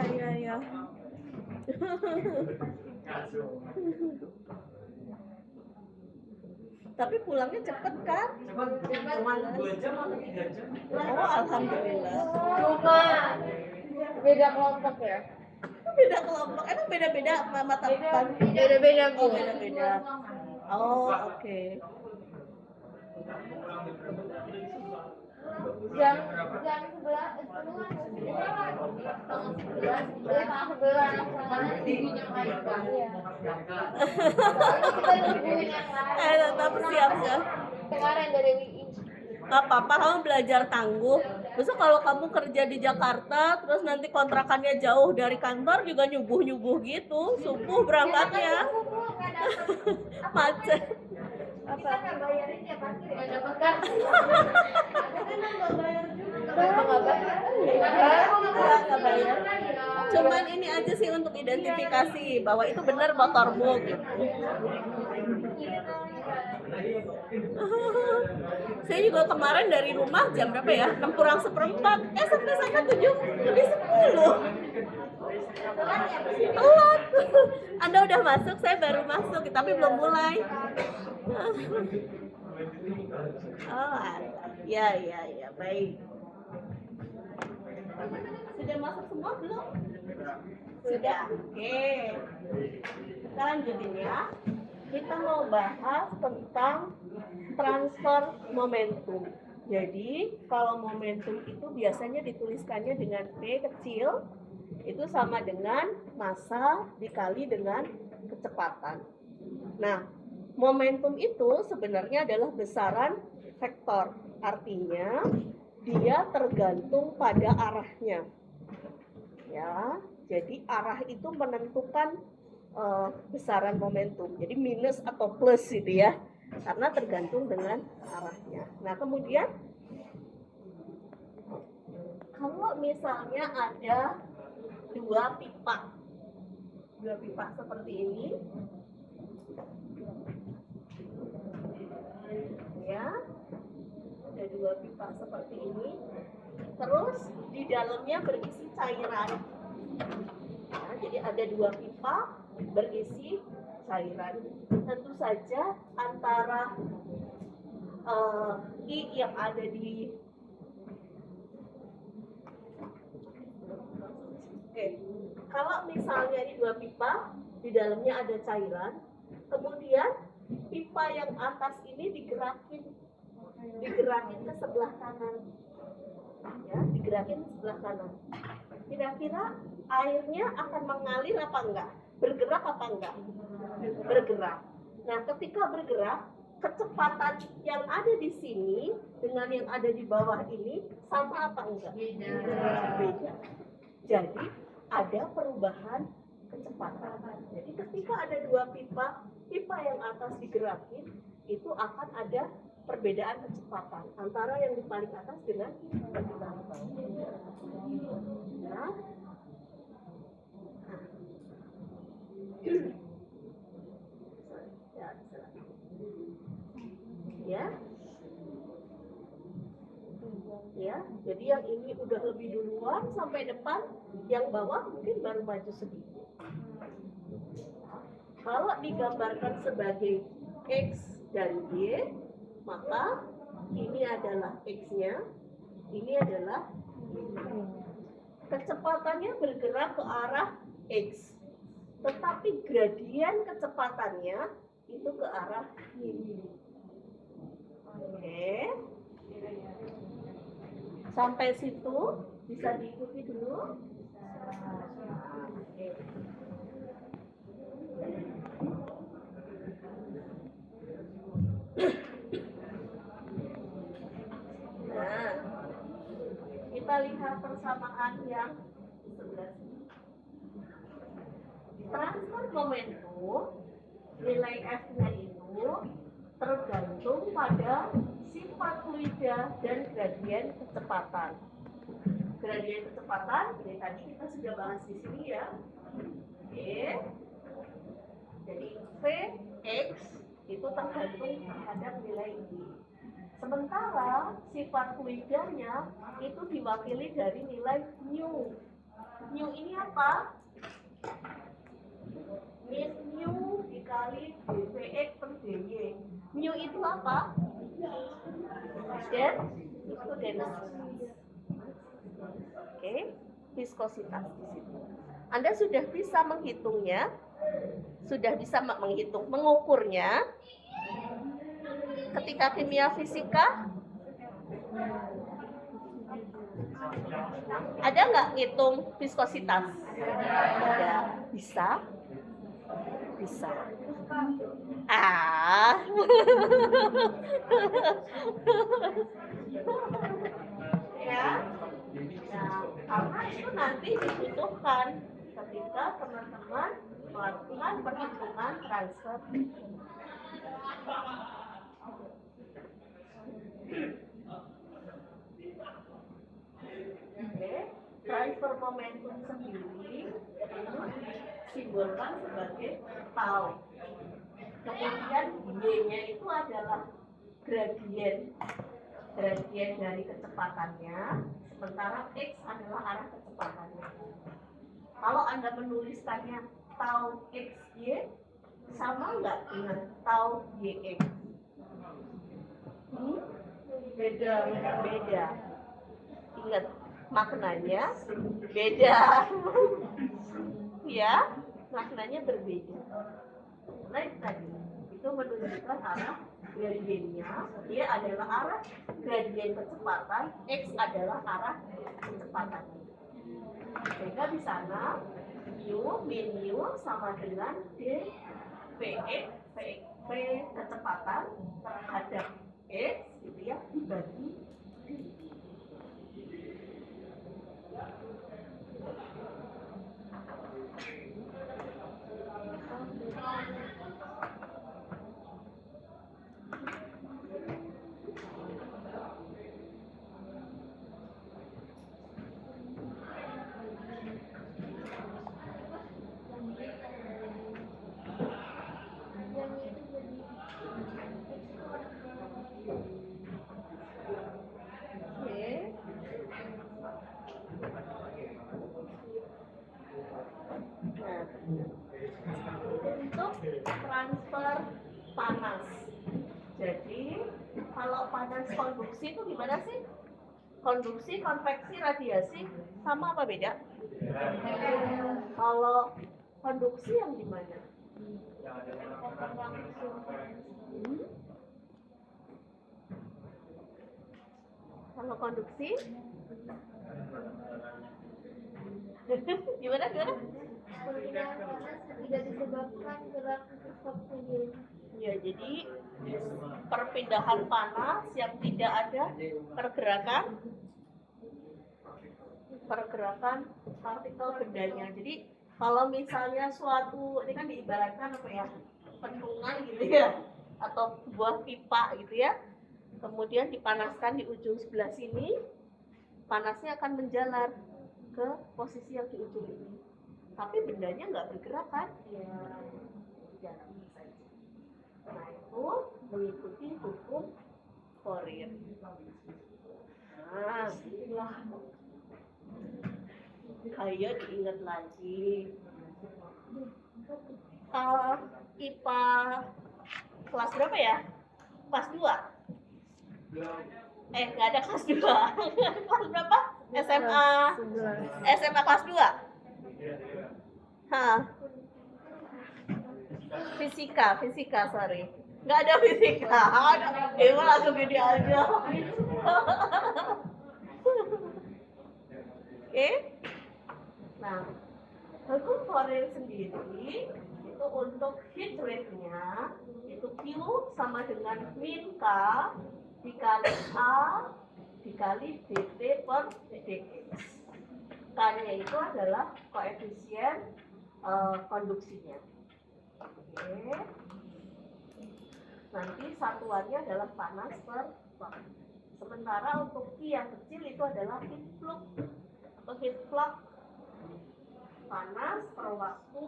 Tapi pulangnya cepet kan? Cuman 2 jam atau 3 jam? Oh, alhamdulillah. Cuma beda kelompok ya. Beda kelompok. Emang beda-beda mata depan? Beda-beda, Bu. Oh, beda-beda. Oh, oke. Jam 11 keluar setengah 11 soalnya nungguin yang lain kan. Iya. Soalnya kita nungguin yang lain. Tetap siap ya. Kemarin dari WI. Gak apa-apa, kamu belajar tangguh. Besok kalau kamu kerja di Jakarta, terus nanti kontrakannya jauh dari kantor juga nyubuh-nyubuh gitu. Subuh berangkatnya. Macet. Kita nggak bayarin ya parkir ya. Nggak dapat kartu. Nggak bayar. Cuman ini aja sih untuk identifikasi bahwa itu benar motormu gitu. Saya juga kemarin dari rumah jam berapa ya? 6 kurang seperempat. Sampai sana 7:10. Telat. Anda udah masuk, saya baru masuk, tapi belum mulai. Oh, ya, baik. Sudah masuk semua belum? Sudah. Oke. Kita lanjutin ya. Kita mau bahas tentang transfer momentum. Jadi, kalau momentum itu biasanya dituliskannya dengan P kecil, itu sama dengan massa dikali dengan kecepatan. Nah, momentum itu sebenarnya adalah besaran vektor. Artinya, dia tergantung pada arahnya. Ya, jadi arah itu menentukan besaran momentum. Jadi minus atau plus gitu ya. Karena tergantung dengan arahnya. Nah, kemudian kalau misalnya ada dua pipa seperti ini, ya, ada dua pipa seperti ini, terus di dalamnya berisi cairan. Nah, jadi ada dua pipa berisi cairan. Tentu saja antara I yang ada di kalau misalnya ini dua pipa, di dalamnya ada cairan, Kemudian pipa yang atas ini digerakin ke sebelah kanan. Ya, digerakin ke sebelah kanan. Kira-kira airnya akan mengalir apa enggak? Bergerak apa enggak? Bergerak. Nah, ketika bergerak, kecepatan yang ada di sini dengan yang ada di bawah ini sama apa enggak? Beda. Jadi ada perubahan kecepatan. Jadi ketika ada dua pipa, pipa yang atas digerakin, itu akan ada perbedaan kecepatan antara yang di paling atas dengan yang di paling bawah. Nah, ya, jadi yang ini udah lebih duluan sampai depan, yang bawah mungkin baru maju sedikit. Kalau digambarkan sebagai X dan Y, maka ini adalah X-nya, ini adalah Y. Kecepatannya bergerak ke arah X, tetapi gradien kecepatannya itu ke arah Y. Oke. Sampai situ bisa diikuti dulu. Oke. Nah, kita lihat persamaan yang sebelah sini. Transfer momentum, nilai F-nya itu tergantung pada sifat fluida dan gradien kecepatan. Gradien kecepatan, ini tadi kita sudah bahas di sini ya. Oke. Jadi Vx itu tergantung terhadap nilai I. Sementara sifat fluidanya itu diwakili dari nilai mu. Mu ini apa? Min mu dikali dvx per dy. Mu itu apa? Dan itu density. Oke, viskositas di situ. Anda sudah bisa menghitungnya, mengukurnya. Ketika kimia fisika, ada nggak ngitung viskositas? Ada, bisa. Ya. Nah, karena itu nanti dibutuhkan ketika teman-teman melakukan perhitungan transfer. Oke, transfer momentum sendiri itu disimbolkan sebagai tau. Kemudian Y-nya itu adalah gradien dari kecepatannya, sementara X adalah arah kecepatannya. Kalau Anda menuliskannya tau XY, sama nggak dengan tau YX? Beda. Ingat, maknanya beda. Ya, maknanya berbeda. Nah, tadi itu menunjukkan arah gradiennya. Dia adalah arah gradien kecepatan, X adalah arah kecepatannya. Sehingga di sana min mu sama dengan dvx v kecepatan terhadap X gitu ya, dibagi untuk transfer panas. Jadi kalau panas konduksi itu gimana sih? Konduksi, konveksi, radiasi sama apa beda? Kalau konduksi yang di mana? Kalau konduksi gimana? Perpindahan panas tidak disebabkan gerak mikroskop sendiri. Ya, jadi perpindahan panas yang tidak ada pergerakan partikel bendanya. Jadi kalau misalnya suatu, ini kan diibaratkan apa ya, bendungan gitu ya, atau buah pipa gitu ya, kemudian dipanaskan di ujung sebelah sini, panasnya akan menjalar ke posisi yang di ujung ini, tapi bendanya nggak bergerak kan? Ya, jalan saja. Nah, itu mengikuti hukum Fourier. Nah, itulah. Ayo diingat lagi. Kalau IPA kelas berapa ya? Kelas 2? Nggak ada kelas 2. Kelas berapa? SMA kelas 2? Hah. Fisika, sorry. Nggak ada fisika. Langsung gini aja. Oke. Nah, hukum Fourier sendiri itu untuk heat rate-nya itu Q sama dengan min K dikali A dikali dt per dx. K-nya itu adalah koefisien konduksinya. Oke. Nanti satuannya adalah panas per watt. Sementara untuk Q yang kecil itu adalah heat flux atau heat flux, panas per waktu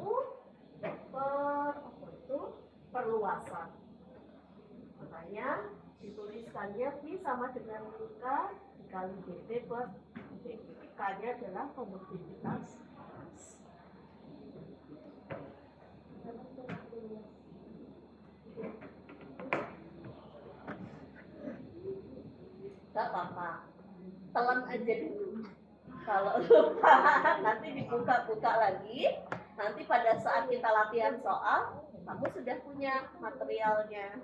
per luasan. Makanya dituliskannya V sama dengan K dikali dt per dx. K-nya adalah konduktivitas panas. Gak apa-apa, telan aja dulu. Kalau lupa nanti dibuka-buka lagi. Nanti pada saat kita latihan soal, kamu sudah punya materialnya.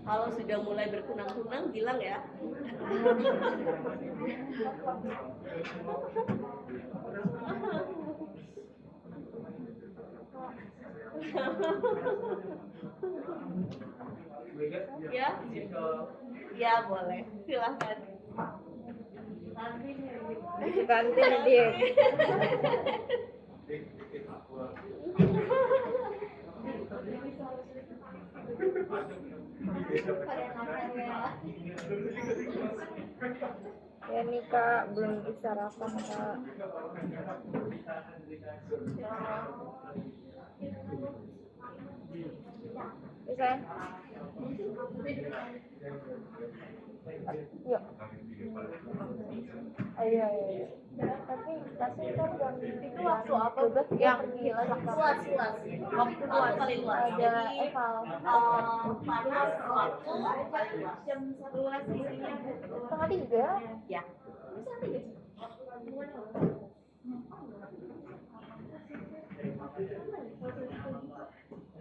Kalau sudah mulai berkunang-kunang, bilang ya. Ya, ya boleh. Silahkan. Kantin dia. Ya nih Kak, belum bisa sarapan Kak. Bisa? Yuk. Ayo. Tapi kasih kan yang itu waktu apa? Yang luas. Waktu paling luas. Ada eval. Panas waktu jam 1 isinya 2:30. ya.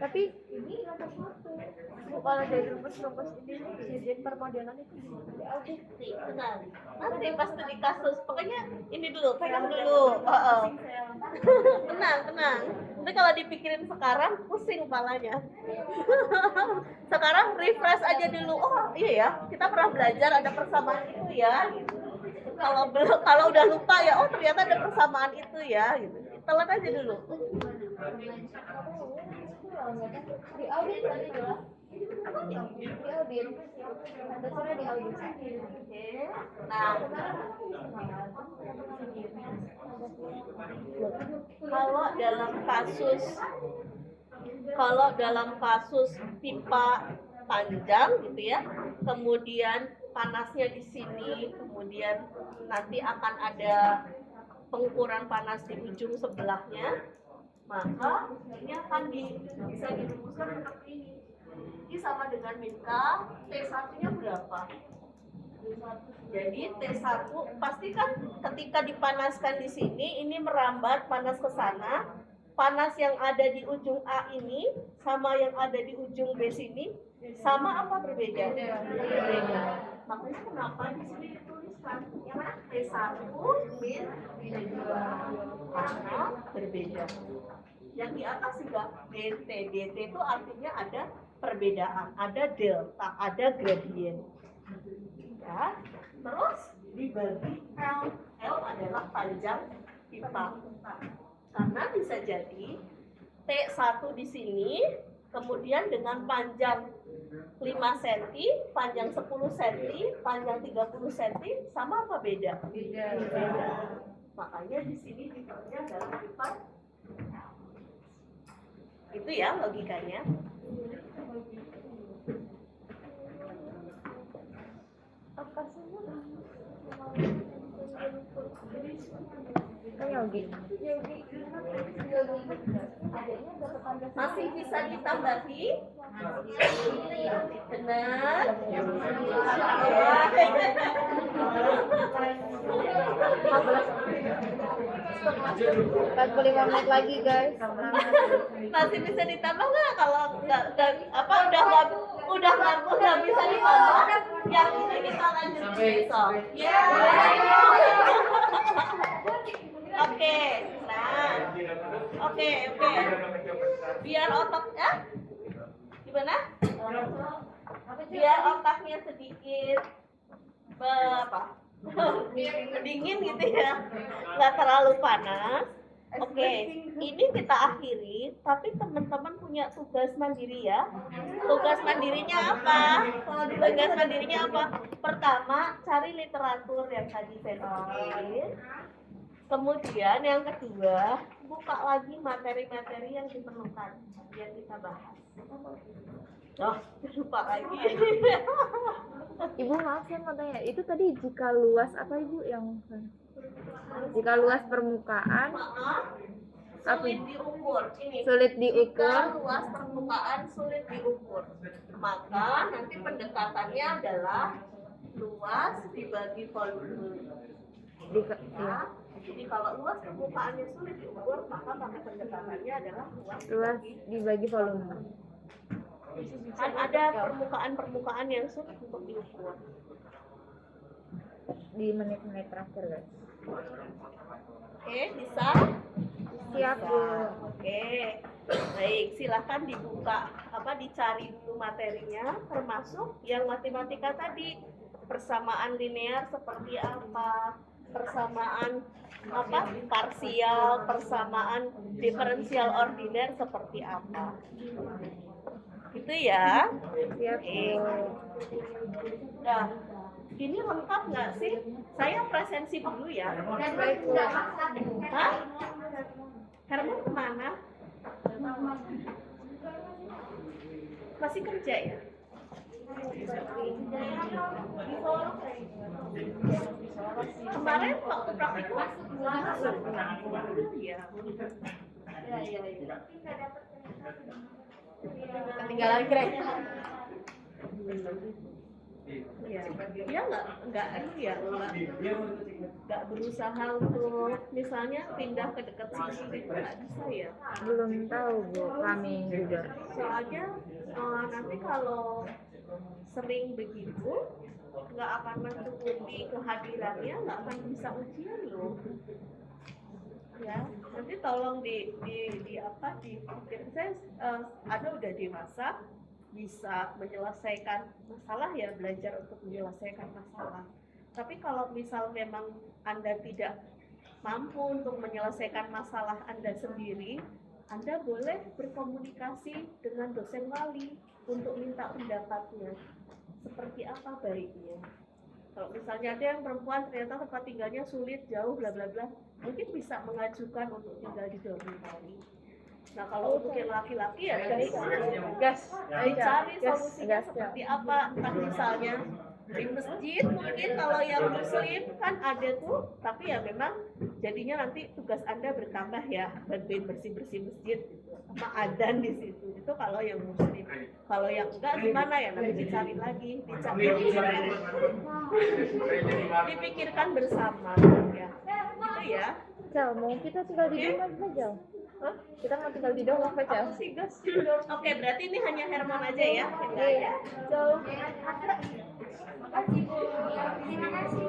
Tapi ini kalau dari rumus ini izin permodalan itu di audit. Nanti pas di kasus, pokoknya ini dulu, pegang dulu. Tenang. Nanti kalau dipikirin sekarang pusing kepalanya. Sekarang refresh aja dulu. Oh iya ya, kita pernah belajar ada persamaan itu ya. Gitu. Kalau udah lupa ya, oh ternyata ada persamaan itu ya. Gitu. Telan aja dulu. Di audit tadi jelas. Di audit. Atasnya di audit. Oke. Nah, kalau dalam kasus pipa panjang gitu ya, kemudian panasnya di sini, kemudian nanti akan ada pengukuran panas di ujung sebelahnya, maka ini akan bisa dirumuskan seperti ini. Ini sama dengan min K, T1-nya berapa? Jadi T1 pastikan ketika dipanaskan di sini, ini merambat panas ke sana. Panas yang ada di ujung A ini sama yang ada di ujung B sini sama apa berbeda? Berbeda. Makanya kenapa di sini dituliskan yang mana? T1 min T2 karena berbeda. Yang di atas juga dt. Dt itu artinya ada perbedaan, ada delta, ada gradient. Ya, terus dibagi L. L adalah panjang pipa. Karena bisa jadi T1 di sini, kemudian dengan panjang 5 cm, panjang 10 cm, panjang 30 cm, sama apa beda? Beda. Makanya di sini pipanya adalah pipa. Itu ya logikanya. Yogi. Masih bisa ditambahi? Benar. 45 menit lagi guys. Masih bisa ditambah nggak? Kalau nggak apa udah bisa ditambah, yang ini kita lanjut besok. Ya. Oke. Nah. Oke. Biar otaknya gimana? Biar otaknya sedikit dingin gitu ya, nggak terlalu panas. Oke, ini kita akhiri, tapi teman-teman punya tugas mandiri ya. Tugas mandirinya apa? Tugas mandirinya apa? Pertama, cari literatur yang tadi saya sebutin. Kemudian yang kedua, buka lagi materi-materi yang diperlukan yang kita bahas. Oh, lupa lagi. Ibu maaf saya mau tanya, itu tadi jika luas apa Ibu yang jika luas permukaan Sulit diukur. Ini. sulit diukur, Jika luas permukaan sulit diukur, maka nanti pendekatannya adalah luas dibagi volume. Ya. Jadi kalau luas permukaannya sulit diukur, maka pendekatannya adalah luas dibagi volume. Kan ada permukaan yang sulit untuk diukur. Di menit-menit terakhir guys. Oke, bisa? Siap Bisa. Bu. Oke, baik. Silahkan dibuka, dicari dulu materinya, termasuk yang matematika tadi. Persamaan linear seperti apa? Persamaan parsial, persamaan diferensial ordiner seperti apa? Gitu ya. Siap Bu. Nah, ini lengkap nggak sih? Saya presensi dulu ya. Baik Bu. Hah? Herman kemana? Masih kerja ya? Kemarin waktu praktikum masuk. Iya. Ketinggalan grade. Iya, dia nggak berusaha untuk misalnya pindah ke dekat sini itu nggak bisa ya. Belum tahu Bu, kami juga. Soalnya nanti kalau sering begitu nggak akan mencukupi kehadirannya, nggak akan bisa ujian loh. Ya, nanti tolong dipikir. Saya ada udah dewasa, bisa menyelesaikan masalah ya, belajar untuk menyelesaikan masalah. Tapi kalau misal memang Anda tidak mampu untuk menyelesaikan masalah Anda sendiri, Anda boleh berkomunikasi dengan dosen wali. untuk minta pendapatnya seperti apa baiknya. Kalau misalnya ada yang perempuan ternyata tempat tinggalnya sulit, jauh, bla bla bla, mungkin bisa mengajukan untuk tinggal di dormitory. Nah kalau untuk yang laki-laki ya nanti dicari solusinya seperti apa. Entah misalnya di masjid, mungkin kalau yang muslim kan ada tuh, tapi ya memang jadinya nanti tugas Anda bertambah ya, bantuin bersih-bersih masjid gitu, sama adzan di situ. Itu kalau yang muslim. Kalau yang enggak gimana ya, nanti dicari lagi, dipikirkan bersama ya. Gitu ya. Cal, mau kita tinggal di rumah apa Cal? Hah? Kita mau tinggal di rumah apa Cal? Apa sih gas? Oke, berarti ini hanya Herman aja ya. Enggak ya. So, Makasih Bu. Terima kasih.